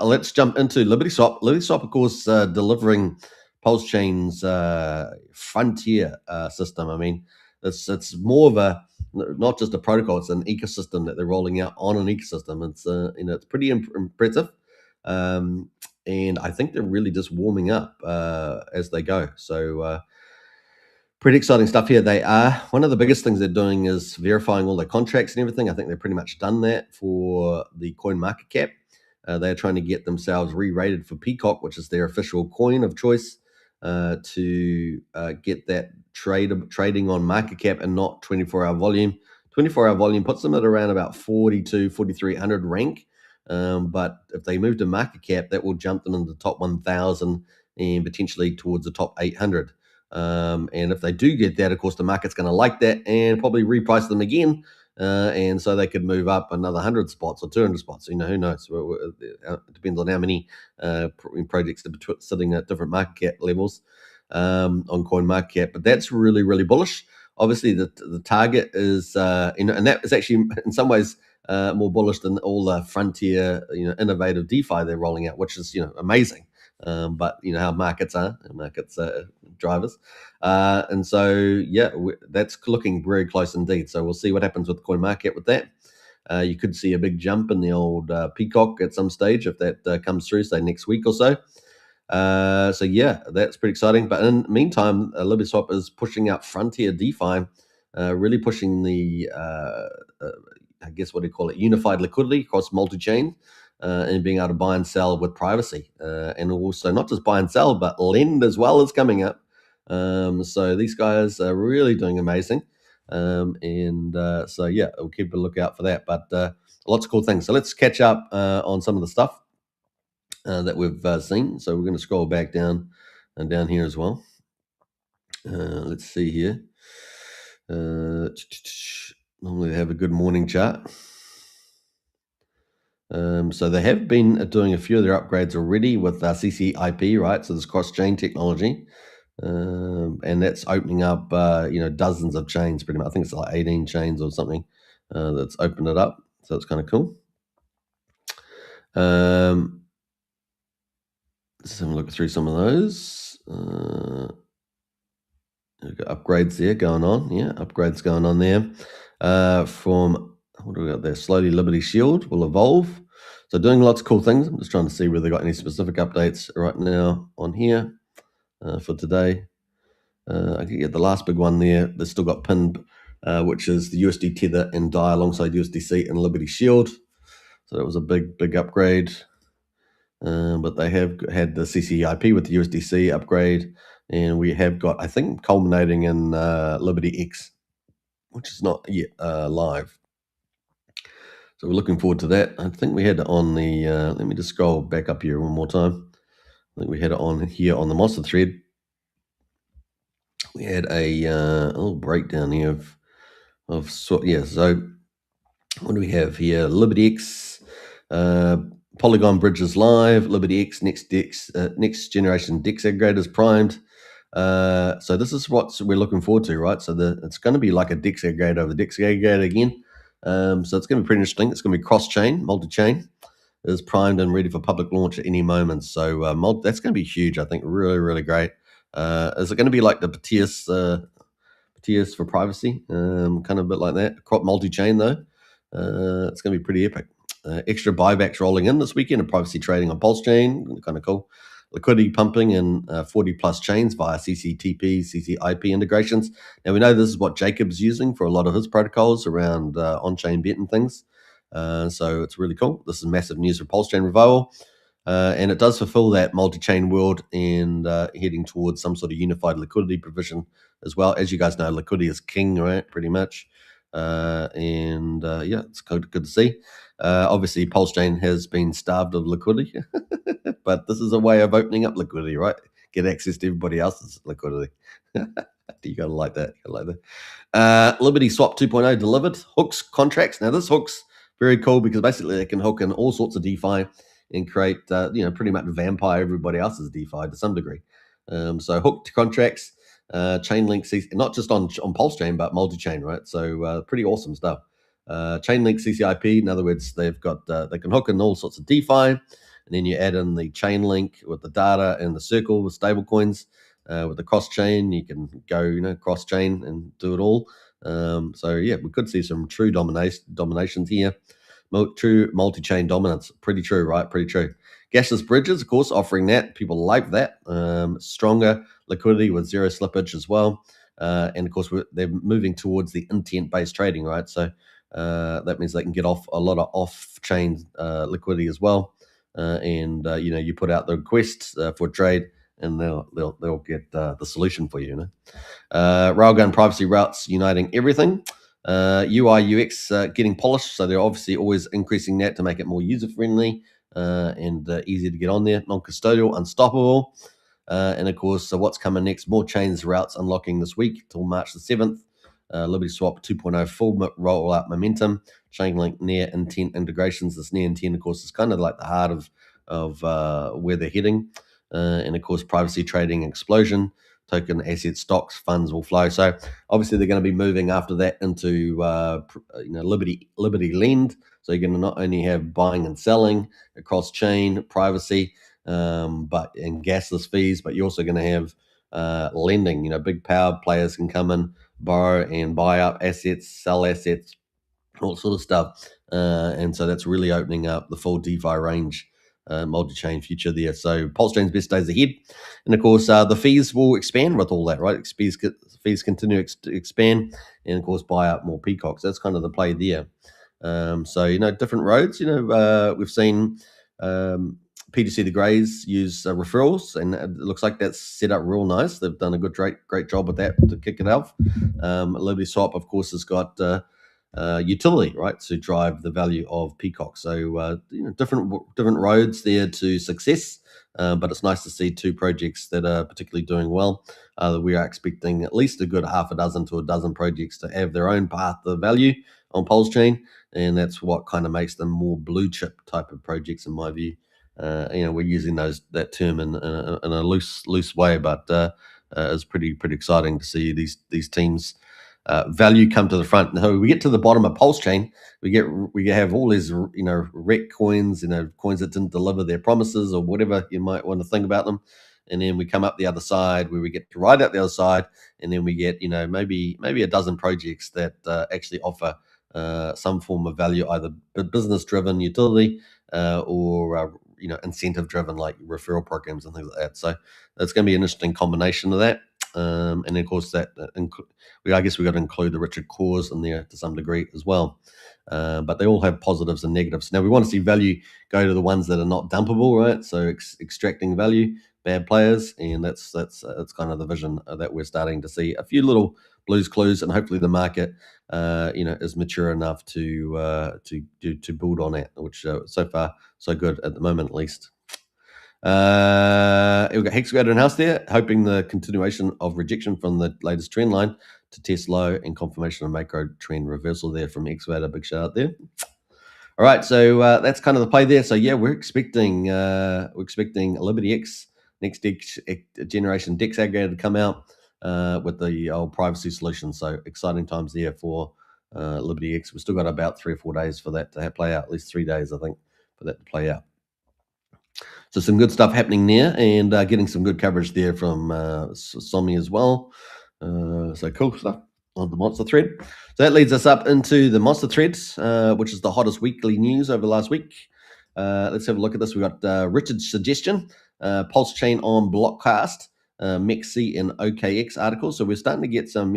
let's jump into LibertySwap. LibertySwap, of course, delivering Pulsechain's frontier system. I mean, it's more of not just a protocol; it's an ecosystem that they're rolling out on an ecosystem. It's it's pretty impressive. and I think they're really just warming up as they go. So pretty exciting stuff here. They are, one of the biggest things they're doing is verifying all their contracts and everything. I think they've pretty much done that for the coin market cap. They're trying to get themselves re-rated for PCock, which is their official coin of choice, to get that trading on market cap and not 24-hour volume. 24-hour volume puts them at around about 4,300 rank. But if they move to market cap, that will jump them into the top 1,000 and potentially towards the top 800. And if they do get that, of course, the market's going to like that and probably reprice them again. And so they could move up another 100 spots or 200 spots. Who knows? It depends on how many projects are sitting at different market cap levels on coin market cap. But that's really, really bullish. Obviously, the target is, and that is actually in some ways more bullish than all the frontier, innovative DeFi they're rolling out, which is, amazing. But how markets are, drivers. And so, that's looking very close indeed. So we'll see what happens with CoinMarket with that. You could see a big jump in the old PCock at some stage if that comes through, say next week or so. That's pretty exciting. But in the meantime, LibertySwap is pushing out frontier DeFi, really pushing the, I guess what do you call it, unified liquidity across multi-chain. And being able to buy and sell with privacy, and also not just buy and sell, but lend as well is coming up. So these guys are really doing amazing, we'll keep a lookout for that. But lots of cool things. So let's catch up on some of the stuff that we've seen. So we're going to scroll back down and down here as well. Let's see here. Normally they have a good morning chart. So they have been doing a few of their upgrades already with CCIP, right? So this cross-chain technology, and that's opening up, dozens of chains pretty much. I think it's like 18 chains or something that's opened it up. So it's kind of cool. Let's have a look through some of those. We've got upgrades there going on. Yeah, upgrades going on there. From, what do we got there? Slowly Liberty Shield will evolve. So doing lots of cool things. I'm just trying to see whether they got any specific updates right now on here for today. I can get the last big one there. They still got pinned, which is the USD Tether and DAI alongside USDC and Liberty Shield. So that was a big upgrade. But they have had the CCIP with the USDC upgrade, and we have got, I think, culminating in Liberty X, which is not yet live. So we're looking forward to that. I think we had it on the, let me just scroll back up here one more time. I think we had it on here on the Monster thread. We had a little breakdown here so what do we have here? Liberty X, Polygon Bridges live, Liberty X, next generation DEX aggregators primed. So this is what we're looking forward to, right? So it's going to be like a DEX aggregator over DEX aggregator again. So it's going to be pretty interesting. It's going to be cross-chain, multi-chain, is primed and ready for public launch at any moment. So that's going to be huge, I think. Really, really great. Is it going to be like the Petius for privacy? Kind of a bit like that. Multi-chain, though. It's going to be pretty epic. Extra buybacks rolling in this weekend and privacy trading on Pulsechain. Kind of cool. Liquidity pumping in 40 plus chains via CCTP, CCIP integrations. Now we know this is what Jacob's using for a lot of his protocols around on-chain bet and things. So it's really cool. This is massive news for Pulsechain revival. And it does fulfill that multi-chain world and heading towards some sort of unified liquidity provision as well. As you guys know, liquidity is king, right? Pretty much. It's good to see. Obviously, Pulsechain has been starved of liquidity, but this is a way of opening up liquidity, right? Get access to everybody else's liquidity. You gotta like that. LibertySwap 2.0 delivered. Hooks contracts. Now this hook's very cool because basically they can hook in all sorts of DeFi and create, pretty much vampire everybody else's DeFi to some degree. So hooked contracts, Chainlink, not just on Pulsechain, but multi-chain, right? So pretty awesome stuff. Chainlink CCIP, in other words, they've got they can hook in all sorts of DeFi, and then you add in the Chainlink with the data and the Circle with stablecoins. With the cross-chain, you can go, cross-chain and do it all. We could see some true dominations here. True multi-chain dominance. Pretty true, right? Pretty true. Gasless bridges, of course, offering that. People like that. Stronger liquidity with zero slippage as well. And of course, they're moving towards the intent-based trading, right? So that means they can get off a lot of off-chain liquidity as well. You put out the request for trade, and they'll get the solution for you. Railgun privacy routes uniting everything. UI UX getting polished, so they're obviously always increasing that to make it more user friendly and easier to get on there. Non-custodial, unstoppable. And of course, so what's coming next? More chains routes unlocking this week till March the 7th. LibertySwap 2.0 full rollout momentum. Chainlink near intent integrations. This near intent, of course, is kind of like the heart of where they're heading. And of course, privacy trading explosion. Token asset stocks funds will flow. So obviously, they're going to be moving after that into Liberty Lend. So you're going to not only have buying and selling across chain privacy, but in gasless fees, but you're also going to have lending. Big power players can come in, borrow and buy up assets, sell assets, all sort of stuff. And so that's really opening up the full DeFi range, multi-chain future there. So Pulsechain's best days ahead. And of course, the fees will expand with all that, right? Fees continue to expand, and of course, buy up more PCock. So that's kind of the play there. Different roads. We've seen PTC the Greys use referrals, and it looks like that's set up real nice. They've done a great job with that to kick it off. LibertySwap, of course, has got utility, right, to drive the value of PCock. So different roads there to success, but it's nice to see two projects that are particularly doing well. We are expecting at least a good half a dozen to a dozen projects to have their own path to value on Pulsechain, and that's what kind of makes them more blue chip type of projects, in my view. We're using that term in a loose way, but it's pretty exciting to see these teams value come to the front. Now we get to the bottom of Pulsechain, we have all these wreck coins, coins that didn't deliver their promises or whatever you might want to think about them, and then we come up the other side where we get to ride out the other side, and then we get maybe a dozen projects that actually offer some form of value, either business driven utility or incentive driven, like referral programs and things like that. So that's going to be an interesting combination of that. And of course, I guess we got to include the Richard Cause in there to some degree as well. But they all have positives and negatives. Now we want to see value go to the ones that are not dumpable, right? So extracting value, bad players, and that's kind of the vision that we're starting to see. A few little blues clues, and hopefully the market, is mature enough to build on it, which so far so good at the moment, at least. We've got Hexagon in house there, hoping the continuation of rejection from the latest trend line to test low and confirmation of macro trend reversal there from Excavator. Big shout out there. All right, so that's kind of the play there. So yeah, we're expecting LibertyX next generation DEX aggregator to come out with the old privacy solution. So exciting times there for LibertyX. We've still got about 3 or 4 days for that to play out. At least 3 days, I think, for that to play out. So some good stuff happening there, and getting some good coverage there from Somni as well. So cool stuff on the Monster thread. So that leads us up into the Monster threads, which is the hottest weekly news over the last week. Let's have a look at this. We've got Richard's suggestion, Pulsechain on Blockcast, MEXC and OKX articles. So we're starting to get some,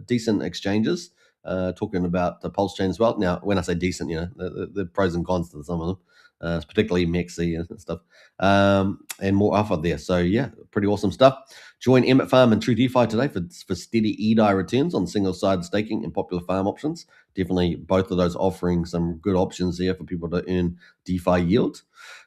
decent exchanges talking about the Pulsechain as well. Now, when I say decent, the pros and cons to some of them. Particularly MEXC and stuff, and more alpha there. So yeah, pretty awesome stuff. Join Emmett Farm and True DeFi today for steady EDI returns on single-sided staking and popular farm options. Definitely both of those offering some good options there for people to earn DeFi yield.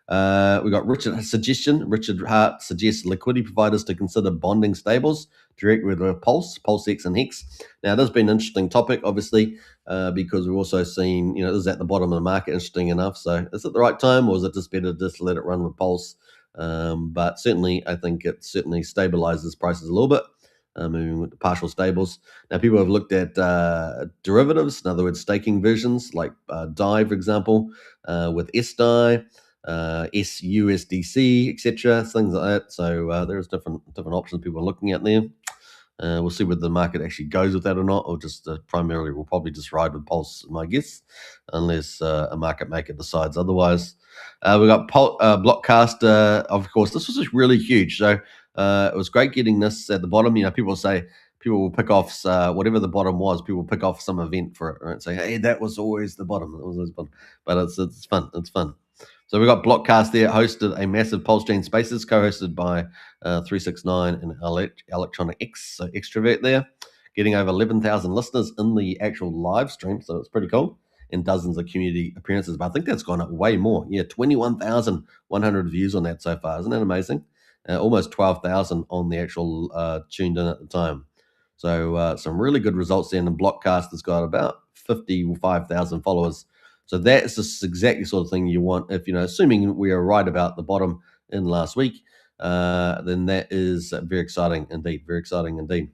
We got Richard's suggestion. Richard Hart suggests liquidity providers to consider bonding stables direct with PulseX and Hex. Now, this has been an interesting topic, obviously, because we've also seen, this is at the bottom of the market, interesting enough. So is it the right time, or is it just better to just let it run with Pulse? But certainly, I think it certainly stabilizes prices a little bit, moving with the partial stables. Now, people have looked at derivatives, in other words, staking versions, like DAI, for example, with SDAI, SUSDC, etc., things like that. So there's different options people are looking at there. We'll see whether the market actually goes with that or not, or just primarily we'll probably just ride with Pulse, my guess, unless a market maker decides otherwise. We got Blockcast. Of course, this was just really huge. So it was great getting this at the bottom. People will pick off whatever the bottom was. People will pick off some event for it, right? Say, hey, that was always the bottom. That was always the bottom. But it's fun. It's fun. So we got Blockcast there, hosted a massive Pulsechain Spaces, co-hosted by 369 and Electronic X, so Extrovert there, getting over 11,000 listeners in the actual live stream, so it's pretty cool, and dozens of community appearances. But I think that's gone up way more. 21,100 views on that so far. Isn't that amazing? Almost 12,000 on the actual tuned in at the time. So some really good results there. And Blockcast has got about 55,000 followers. So that's just exactly the sort of thing you want. If assuming we are right about the bottom in last week, then that is very exciting indeed. Very exciting indeed.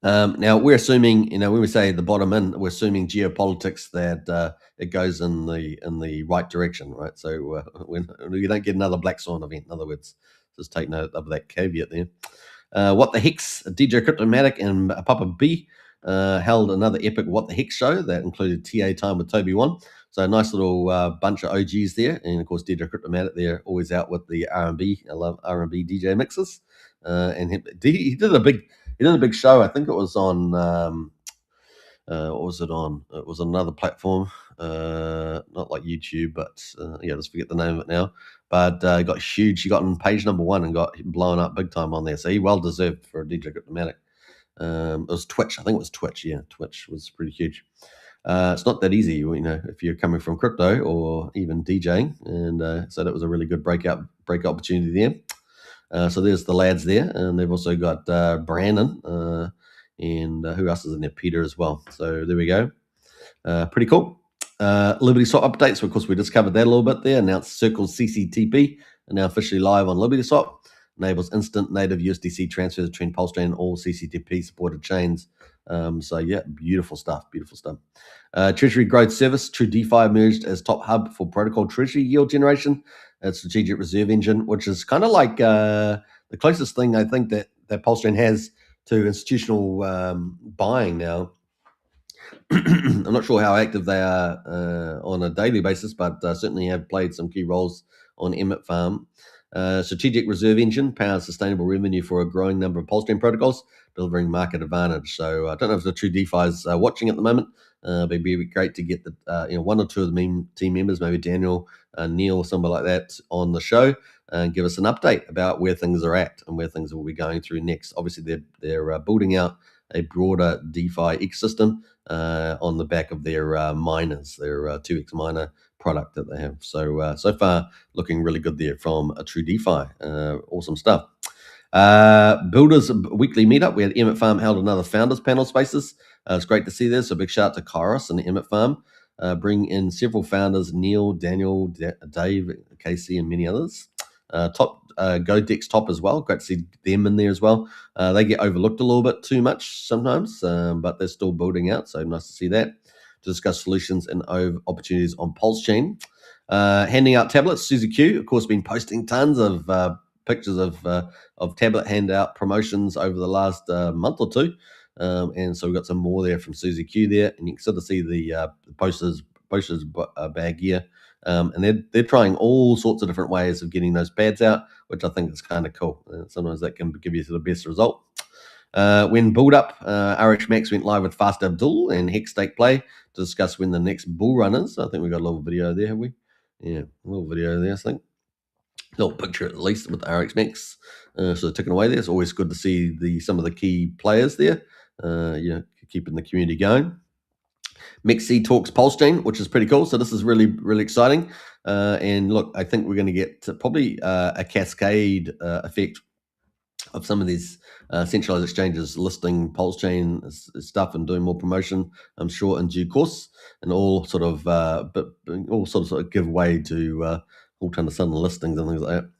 Now we're assuming, when we say the bottom in, we're assuming geopolitics that it goes in the right direction, right? So when you don't get another black swan event, in other words, just take note of that caveat there. What the Hex, DJ Cryptomatic and Papa B held another epic What the Hex show that included TA time with Toby One. So a nice little bunch of OGs there, and of course DJ Cryptomatic there, always out with the R&B. I love R&B DJ mixes, and he did a big show. I think it was on what was it on? It was on another platform, not like YouTube, but just forget the name of it now. But got huge. He got on page number 1 and got blown up big time on there. So he well deserved for a DJ Cryptomatic. It was Twitch. I think it was Twitch. Yeah, Twitch was pretty huge. It's not that easy, if you're coming from crypto or even DJing. And so that was a really good breakout opportunity there. So there's the lads there. And they've also got Brandon and who else is in there? Peter as well. So there we go. Pretty cool. LibertySwap updates. Of course, we just covered that a little bit there. Announced Circle CCTP and now officially live on LibertySwap. Enables instant native USDC transfers between Pulsechain and all CCTP supported chains. Beautiful stuff. Treasury growth service, True DeFi emerged as top hub for protocol treasury yield generation. A strategic reserve engine, which is kind of like the closest thing I think that Pulsechain has to institutional buying now. I'm not sure how active they are on a daily basis, but certainly have played some key roles on Emmett Farm. Strategic reserve engine powers sustainable revenue for a growing number of Pulsechain protocols, delivering market advantage. So I don't know if the True DeFi is watching at the moment. But it'd be great to get the one or two of the team members, maybe Daniel, Neil, or somebody like that, on the show and give us an update about where things are at and where things will be going through next. Obviously, they're building out a broader DeFi ecosystem on the back of their miners, their 2x miner product that they have. So far, looking really good there from a True DeFi. Awesome stuff. Builders weekly meetup. We had Emmett Farm held another founders panel spaces. It's great to see this. So big shout out to Kairos and Emmett Farm. Bring in several founders: Neil, Daniel, Dave, Casey, and many others. GoDex top as well. Great to see them in there as well. They get overlooked a little bit too much sometimes, but they're still building out. So nice to see that. To discuss solutions and opportunities on Pulsechain. Handing out tablets. Suzy Q, of course, been posting tons of pictures of tablet handout promotions over the last month or two. And so we've got some more there from Suzy Q there. And you can sort of see the posters bag here. And they're trying all sorts of different ways of getting those pads out, which I think is kind of cool. Sometimes that can give you the best result. When build up, RH Max went live with Fast Abdul and Hex Stake Play to discuss when the next bull run is. I think we got a little video there, have we? Yeah, a little video there, I think. A little picture at least with RX Max. So ticking away there. It's always good to see some of the key players there, keeping the community going. Mexi talks Pulsechain, which is pretty cool. So this is really, really exciting. And look, I think we're going to get probably a cascade effect of some of these centralized exchanges listing Pulsechain stuff and doing more promotion, I'm sure, in due course, and all sort of give way to all kind of sudden listings and things like that.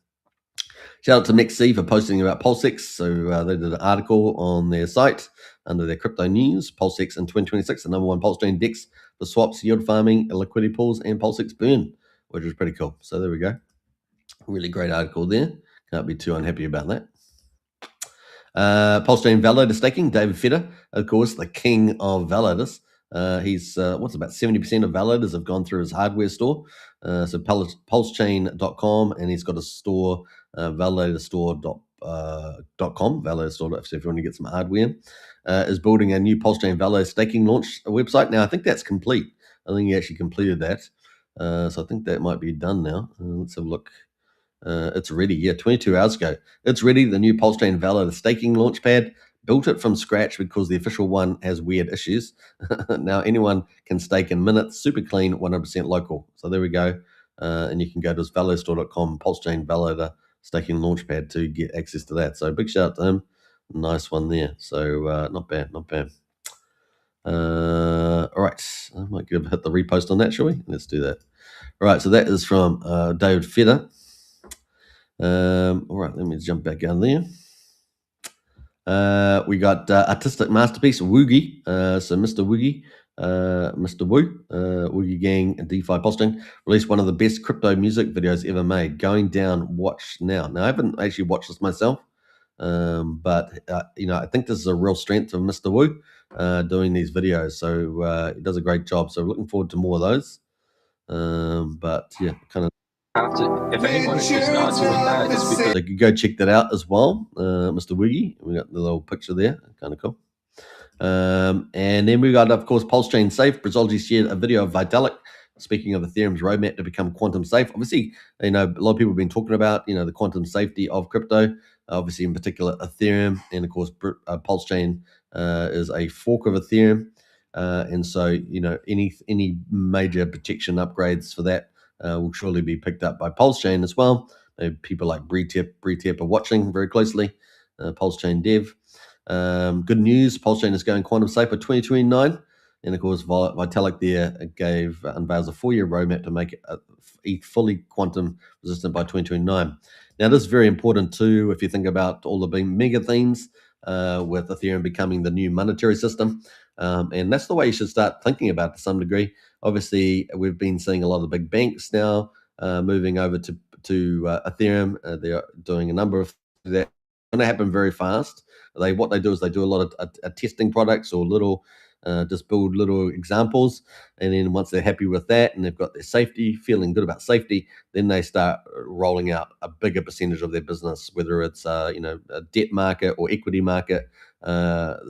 Shout out to Mexi for posting about Pulsex. So they did an article on their site under their crypto news. Pulsex in 2026, the number one Pulsechain DEX for swaps, yield farming, liquidity pools, and Pulsex burn, which is pretty cool. So there we go. Really great article there. Can't be too unhappy about that. Pulsechain validator staking, David Fetter, of course, the king of validators. He's about 70% of validators have gone through his hardware store. So pulsechain.com, and he's got a store, validatorstore.com, validator store, if you want to get some hardware in. Is building a new Pulsechain validator staking launch website. Now, I think that's complete. I think he actually completed that. So I think that might be done now. Let's have a look. It's ready, 22 hours ago. It's ready, the new Pulsechain validator staking launchpad. Built it from scratch because the official one has weird issues. Now anyone can stake in minutes, super clean, 100% local. So there we go. And you can go to validatorstore.com, Pulsechain validator staking launchpad to get access to that. So big shout out to him. Nice one there. So not bad. All right, I might hit the repost on that, shall we? Let's do that. All right, so that is from David Fetter. All right, let me jump back down there. We got artistic masterpiece Woogie. So Mr. Woogie, Mr. Woo, Woogie Gang and DeFi Pulsechain released one of the best crypto music videos ever made. Going down, watch now. Now I haven't actually watched this myself, but I think this is a real strength of Mr. Woo doing these videos. So he does a great job. So we're looking forward to more of those. But yeah, kind of. If anyone is just not doing that, it's because So you can go check that out as well, Mr. Wiggy. We got the little picture there, kind of cool. And then we got, of course, Pulsechain Safe. Brazology shared a video of Vitalik speaking of Ethereum's roadmap to become quantum safe. Obviously, a lot of people have been talking about, the quantum safety of crypto. Obviously, in particular, Ethereum, and of course, Pulsechain is a fork of Ethereum, and so any major protection upgrades for that will surely be picked up by Pulsechain as well. People like Breetip are watching very closely. Pulsechain Dev. Good news, Pulsechain is going quantum safe by 2029. And of course, Vitalik there unveils a 4-year roadmap to make it fully quantum resistant by 2029. Now, this is very important too if you think about all the big mega themes with Ethereum becoming the new monetary system. And that's the way you should start thinking about it to some degree. Obviously, we've been seeing a lot of the big banks now moving over to Ethereum. They're doing a number of things that are going to happen very fast. What they do is they do a lot of testing products or just build little examples, and then once they're happy with that and they've got their safety, feeling good about safety, then they start rolling out a bigger percentage of their business, whether it's a debt market or equity market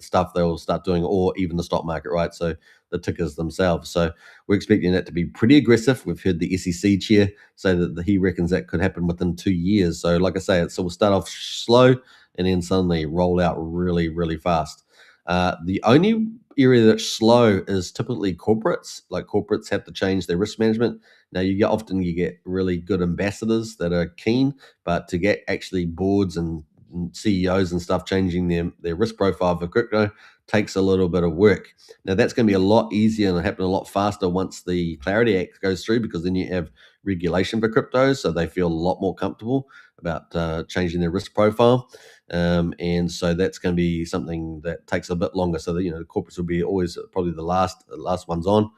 stuff they'll start doing, or even the stock market, right? So the tickers themselves. So we're expecting that to be pretty aggressive. We've heard the SEC chair say that he reckons that could happen within 2 years. So like I say, we'll start off slow and then suddenly roll out really, really fast. The only area that's slow is typically corporates. Like corporates have to change their risk management. Now you get really good ambassadors that are keen, but to get actually boards and CEOs and stuff changing their risk profile for crypto takes a little bit of work. Now that's going to be a lot easier and happen a lot faster once the Clarity Act goes through, because then you have regulation for crypto, so they feel a lot more comfortable about changing their risk profile. And so that's going to be something that takes a bit longer. So that the corporates will be always probably the last ones on.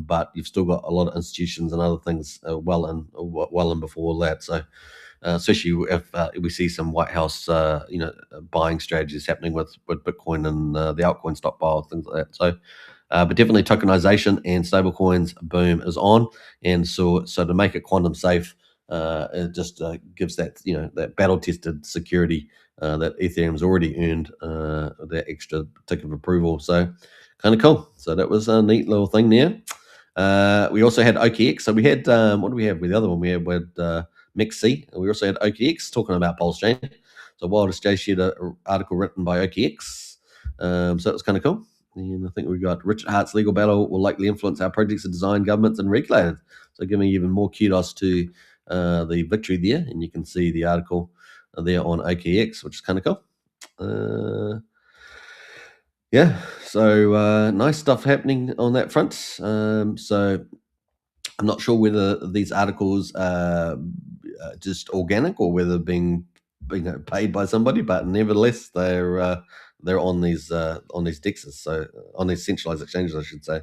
But you've still got a lot of institutions and other things well and before that. So especially if we see some White House buying strategies happening with Bitcoin and the altcoin stockpile, things like that. So but definitely tokenization and stablecoins boom is on, and so to make it quantum safe, it just gives that that battle tested security that Ethereum's already earned that extra tick of approval. So kind of cool. So that was a neat little thing there. We also had OKX. So we had what do we have with the other one? We had MixC. We also had OKX talking about Pulsechain. So Wildest J shared an article written by OKX. So it was kind of cool. And I think we got Richard Hart's legal battle will likely influence how projects are designed, governments, and regulated. So giving even more kudos to the victory there. And you can see the article there on OKX, which is kind of cool. Yeah, so nice stuff happening on that front. So I'm not sure whether these articles are just organic or whether being paid by somebody, but nevertheless they're on these dexes, so on these centralized exchanges, I should say.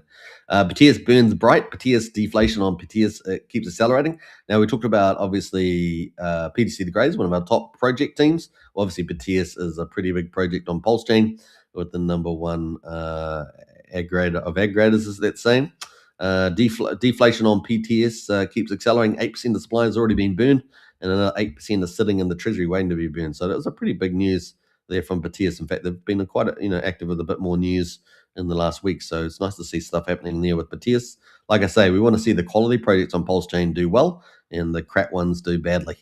Batias burns bright. Batias deflation on Batias keeps accelerating. Now we talked about obviously PTC the Greys, one of our top project teams. Well, obviously Batias is a pretty big project on Pulsechain with the number one aggregator of aggregators, is that same. Deflation on PTS keeps accelerating. 8% of supply has already been burned, and another 8% is sitting in the treasury waiting to be burned. So that was a pretty big news there from Batias. In fact, they've been quite active with a bit more news in the last week. So it's nice to see stuff happening there with Batias. Like I say, we want to see the quality projects on Pulsechain do well and the crap ones do badly.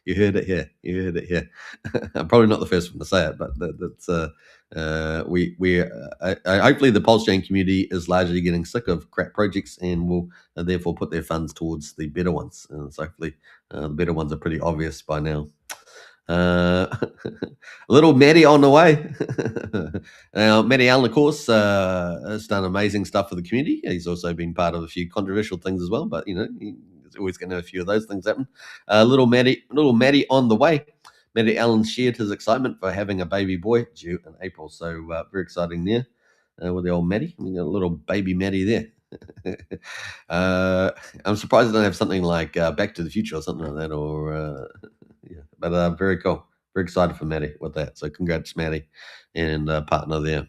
You heard it here. You heard it here. I'm probably not the first one to say it, but that's hopefully the Pulsechain community is largely getting sick of crap projects and will therefore put their funds towards the better ones. And so hopefully the better ones are pretty obvious by now. Little Matty on the way. Now, Matty Allen, of course, has done amazing stuff for the community. He's also been part of a few controversial things as well, but he's always going to have a few of those things happen. Little Matty on the way. Matty Allen shared his excitement for having a baby boy due in April, so very exciting there with the old Matty. We got a little baby Matty there. I'm surprised I don't have something like Back to the Future or something like that, or yeah, but very cool. Very excited for Matty with that. So congrats, Matty, and partner there.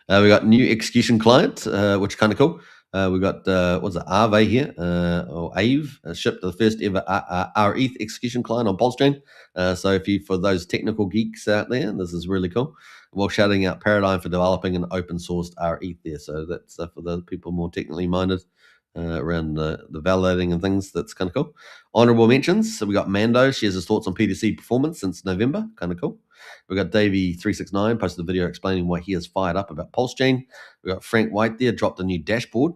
We got new execution client, which is kind of cool. We got what's it, Aave here, or Ave, shipped the first ever ETH execution client on Pulsechain. So for those technical geeks out there, this is really cool. While shouting out Paradigm for developing an open sourced ETH there. So that's for the people more technically minded around the validating and things. That's kind of cool. Honorable mentions. So we got Mando shares his thoughts on PTC performance since November. Kind of cool. We got Davey369 posted a video explaining why he is fired up about Pulsechain. We got Frank White there, dropped a new dashboard.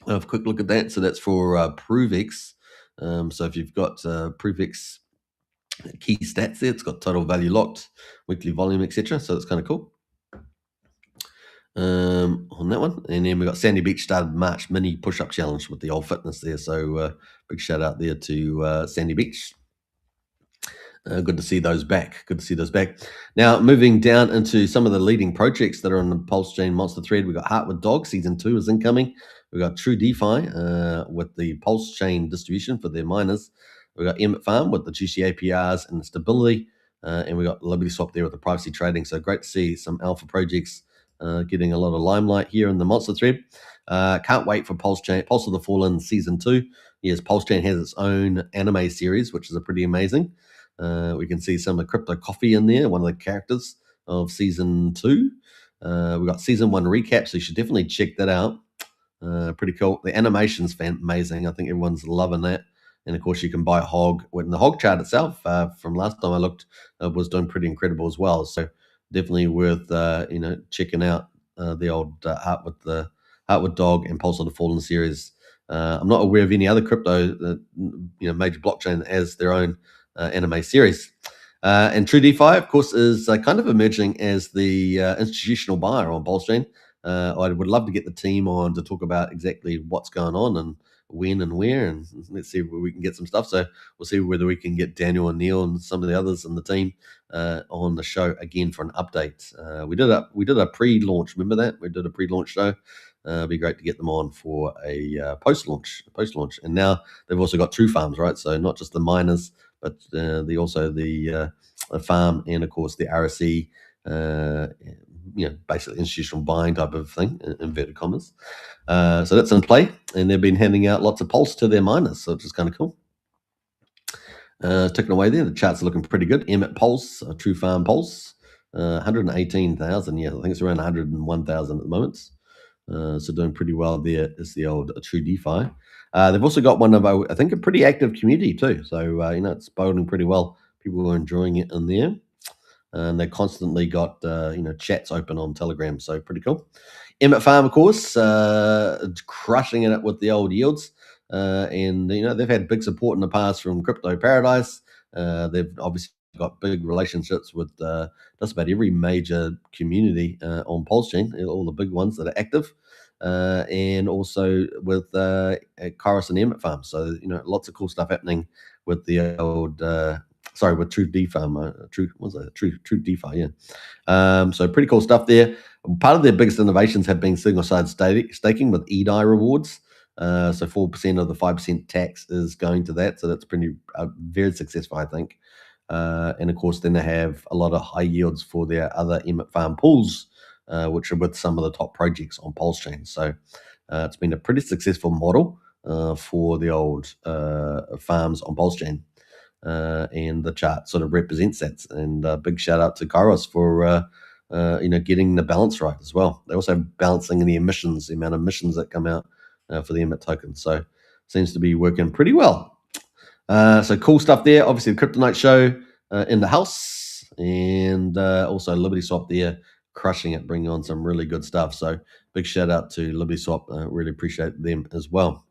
Have a quick look at that. So that's for ProveX. So if you've got ProveX key stats there, it's got total value locked, weekly volume, etc. So it's kind of cool. On that one, and then we got Sandy Beach started March mini push-up challenge with the old fitness there, so big shout out there to Sandy Beach. Good to see those back. Now moving down into some of the leading projects that are on the Pulsechain monster thread, we got Heart with Dog season 2 is incoming. We got True DeFi with the Pulsechain distribution for their miners. We got Emmet Farm with the juicy APRs and the stability, and we got LibertySwap there with the privacy trading. So great to see some alpha projects getting a lot of limelight here in the monster thread. Can't wait for Pulsechain, Pulse of the Fallen season 2. Yes, Pulsechain has its own anime series, which is pretty amazing. We can see some of Crypto Coffee in there, one of the characters of season 2. We got season 1 recap, so you should definitely check that out. Pretty cool. The animation's amazing. I think everyone's loving that. And of course, you can buy Hog. When the Hog chart itself, from last time I looked, was doing pretty incredible as well. So definitely worth checking out the old Heart with Dog and Pulse of the Fallen series. I'm not aware of any other crypto major blockchain that has their own anime series. And True DeFi, of course, is kind of emerging as the institutional buyer on Pulsechain. I would love to get the team on to talk about exactly what's going on and when and where, and let's see where we can get some stuff. So we'll see whether we can get Daniel and Neil and some of the others in the team on the show again for an update. We did a pre-launch. Remember that? We did a pre-launch show. It'd be great to get them on for a post-launch. And now they've also got True Farms, right? So not just the miners, but the farm and of course the RSE, basically institutional buying type of thing, inverted commas. So that's in play, and they've been handing out lots of Pulse to their miners, so it's just kind of cool. Ticking away there, the charts are looking pretty good. Emmet Pulse, True Farm Pulse, 118,000. Yeah, I think it's around 101,000 at the moment. So doing pretty well there is the old True DeFi. They've also got one of, I think, a pretty active community too. So, it's building pretty well. People are enjoying it in there. And they constantly got, chats open on Telegram. So pretty cool. Emmet Farm, of course, crushing it with the old yields. And they've had big support in the past from Crypto Paradise. They've obviously got big relationships with just about every major community on Pulsechain, all the big ones that are active, and also with Kairos and Emmet Farm. So lots of cool stuff happening with the old Sorry, with True DeFi, True DeFi, yeah. So pretty cool stuff there. Part of their biggest innovations have been single-side staking with ETH rewards. So 4% of the 5% tax is going to that. So that's pretty very successful, I think. And of course, then they have a lot of high yields for their other Emmet Farm pools, which are with some of the top projects on Pulsechain. So it's been a pretty successful model for the old farms on Pulsechain. And the chart sort of represents that. And big shout out to Kairos for getting the balance right as well. They also have balancing the emissions, the amount of emissions that come out for the Emmet token. So seems to be working pretty well. So cool stuff there. Obviously, the Crypto Night show in the house, and also LibertySwap there, crushing it, bringing on some really good stuff. So big shout out to LibertySwap. Really appreciate them as well.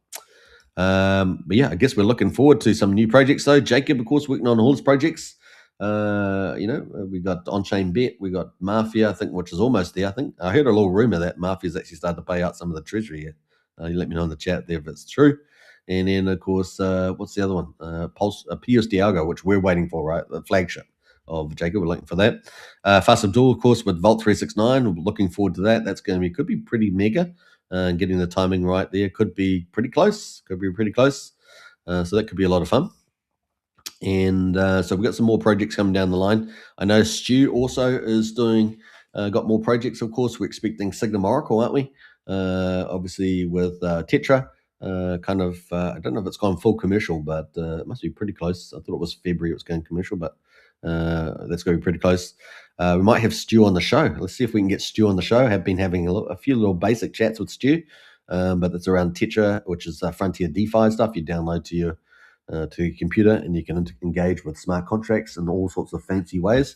But yeah, I guess we're looking forward to some new projects though. Jacob, of course, working on all his projects. We got on-chain bet, we got Mafia, I think, which is almost there. I think I heard a little rumor that Mafia's actually started to pay out some of the treasury here. You let me know in the chat there if it's true. And then, of course, what's the other one? PUSD ALGO, which we're waiting for, right? The flagship of Jacob. We're looking for that. Fast Abdul, of course, with Vault 369. We're looking forward to that. That's could be pretty mega. Getting the timing right there could be pretty close. So that could be a lot of fun. And so we've got some more projects coming down the line. I know Stu also is got more projects, of course. We're expecting Signum Oracle, aren't we? Obviously with Tetra. I don't know if it's gone full commercial, but it must be pretty close. I thought it was February it was going commercial, but that's going to be pretty close. We might have Stu on the show. Let's see if we can get Stu on the show. Have been having a few little basic chats with Stu, but it's around Tetra, which is Frontier DeFi stuff you download to your computer, and you can engage with smart contracts in all sorts of fancy ways.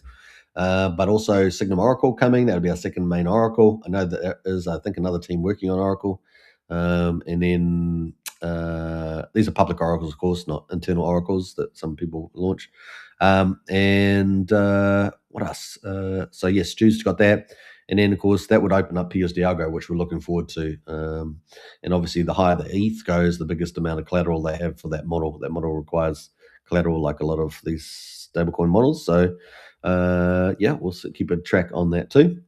But also Signum Oracle coming. That'll be our second main Oracle. I know that there is, I think, another team working on Oracle. And then these are public oracles, of course, not internal oracles that some people launch. And what else? So yes, Stu's got that. And then, of course, that would open up PUSD ALGO, which we're looking forward to. And obviously, the higher the ETH goes, the biggest amount of collateral they have for that model. That model requires collateral like a lot of these stablecoin models. So, we'll keep a track on that too.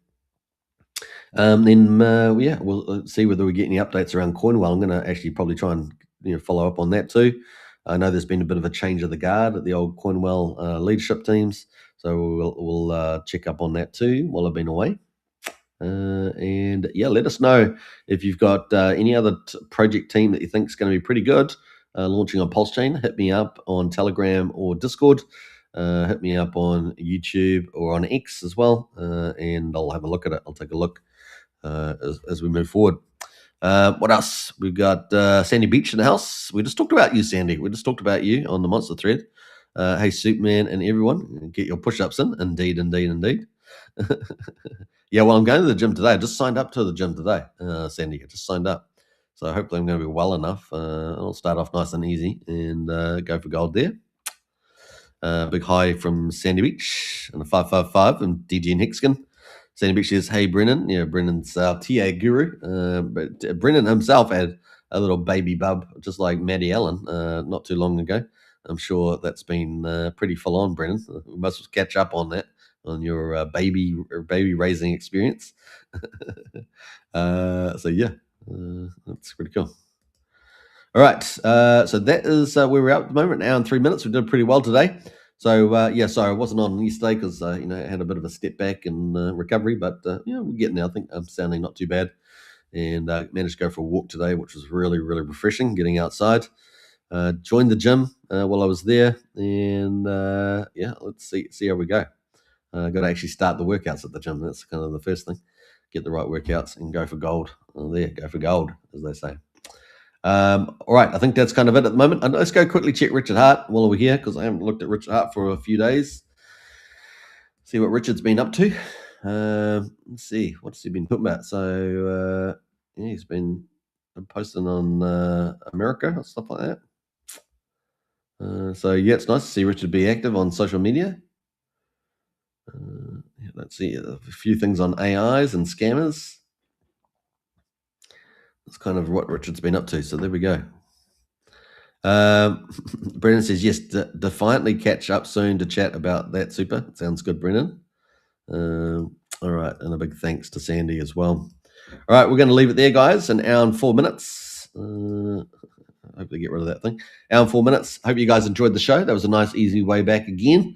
We'll see whether we get any updates around Coinwell. I'm going to actually probably try and follow up on that too. I know there's been a bit of a change of the guard at the old Coinwell leadership teams, so we'll check up on that too while I've been away. Let us know if you've got any other project team that you think is going to be pretty good launching on Pulsechain. Hit me up on Telegram or Discord. Hit me up on YouTube or on X as well, and I'll have a look at it. I'll take a look as we move forward. What else? We've got Sandy Beach in the house. We just talked about you, Sandy. We just talked about you on the Monster thread. Hey, Superman and everyone, get your push-ups in. Indeed. Yeah, well, I'm going to the gym today. I just signed up to the gym today, Sandy. I just signed up. So hopefully I'm going to be well enough. I'll start off nice and easy and go for gold there. Big hi from Sandy Beach and the 555 and DG and Hexkin. Sandy Beach says, hey, Brennan. Yeah, Brennan's our TA guru. But Brennan himself had a little baby bub, just like Maddie Allen, not too long ago. I'm sure that's been pretty full on, Brennan. We must catch up on that, on your baby raising experience. That's pretty cool. All right, so that is where we're at the moment. An hour and 3 minutes. We did pretty well today. So sorry, I wasn't on yesterday because I had a bit of a step back and recovery, but we're getting there. I think I'm sounding not too bad, and managed to go for a walk today, which was really, really refreshing. Getting outside, joined the gym while I was there, and let's see how we go. Got to actually start the workouts at the gym. That's kind of the first thing. Get the right workouts and go for gold. Go for gold, as they say. All right, I think that's kind of it at the moment. And let's go quickly check Richard Hart while we're here, because I haven't looked at Richard Hart for a few days. See what Richard's been up to. Let's see, what's he been talking about? So he's been posting on America and stuff like that. It's nice to see Richard be active on social media. Let's see, a few things on AIs and scammers. That's kind of what Richard's been up to. So there we go. Brennan says, yes, defiantly catch up soon to chat about that super. Sounds good, Brennan. All right, and a big thanks to Sandy as well. All right, we're going to leave it there, guys. An hour and 4 minutes. Hopefully get rid of that thing. Hour and 4 minutes. Hope you guys enjoyed the show. That was a nice, easy way back again.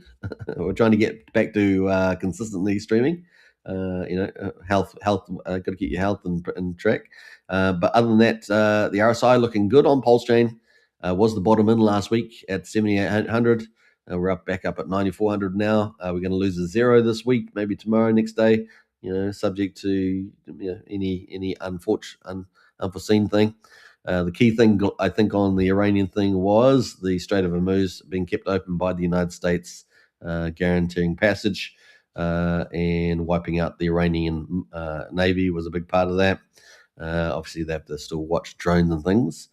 We're trying to get back to consistently streaming. Health. Got to keep your health in track. But other than that, the RSI looking good on Pulsechain. Was the bottom in last week at 7,800. We're back up at 9,400 now. We're going to lose a zero this week, maybe tomorrow, next day. Subject to any unforeseen thing. The key thing, I think, on the Iranian thing was the Strait of Hormuz being kept open by the United States, guaranteeing passage and wiping out the Iranian Navy was a big part of that. Obviously, they have to still watch drones and things.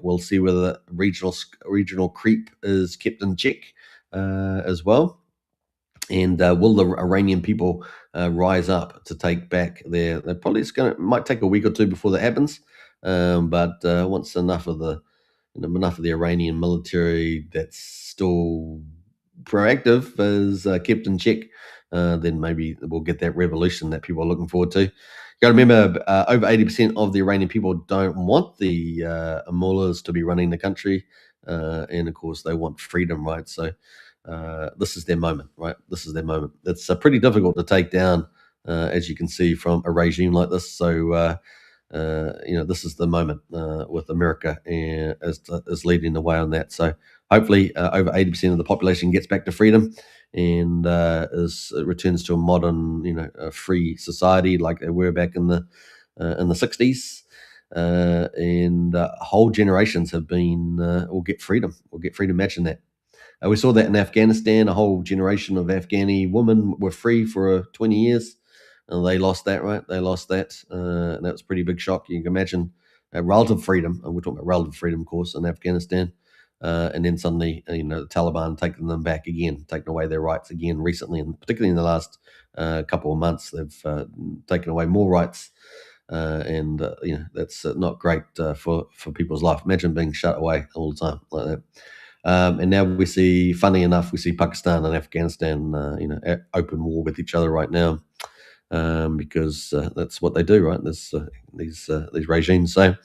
We'll see whether the regional creep is kept in check as well. And will the Iranian people rise up to take back their? Might take a week or two before that happens. But once enough of the Iranian military that's still proactive is kept in check, then maybe we'll get that revolution that people are looking forward to. You got to remember, over 80% of the Iranian people don't want the mullahs to be running the country, and of course they want freedom, right? So this is their moment, right? This is their moment. It's pretty difficult to take down, as you can see, from a regime like this. So this is the moment with America and is leading the way on that. So hopefully over 80% of the population gets back to freedom and returns to a modern, a free society like they were back in the 60s. Whole generations have been will get freedom. Imagine that. We saw that in Afghanistan. A whole generation of Afghani women were free for 20 years. And they lost that, right? They lost that. And that was a pretty big shock. You can imagine relative freedom. And we're talking about relative freedom, of course, in Afghanistan. And then suddenly, the Taliban taking them back again, taking away their rights again recently. And particularly in the last couple of months, they've taken away more rights. That's not great for people's life. Imagine being shut away all the time like that. And now we see, funny enough, Pakistan and Afghanistan, at open war with each other right now, because that's what they do, right? These regimes. So,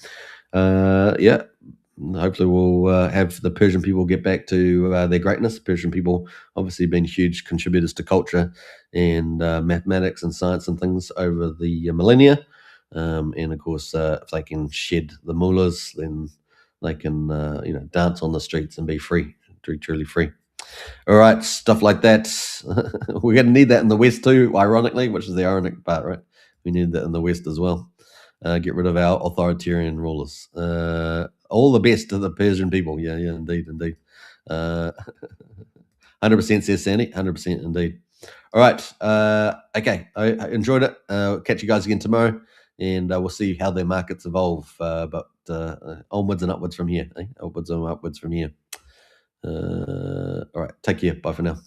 hopefully we'll have the Persian people get back to their greatness. Persian people obviously been huge contributors to culture and mathematics and science and things over the millennia. And of course, if they can shed the mullahs, then they can, dance on the streets and be free, truly free. All right, stuff like that. We're going to need that in the West too, ironically, which is the ironic part, right? We need that in the West as well. Get rid of our authoritarian rulers. All the best to the Persian people. Yeah, indeed. 100% says Sandy. 100% indeed. All right. Okay. I enjoyed it. Catch you guys again tomorrow, and we'll see how their markets evolve. But onwards and upwards from here. Upwards and upwards from here. All right. Take care. Bye for now.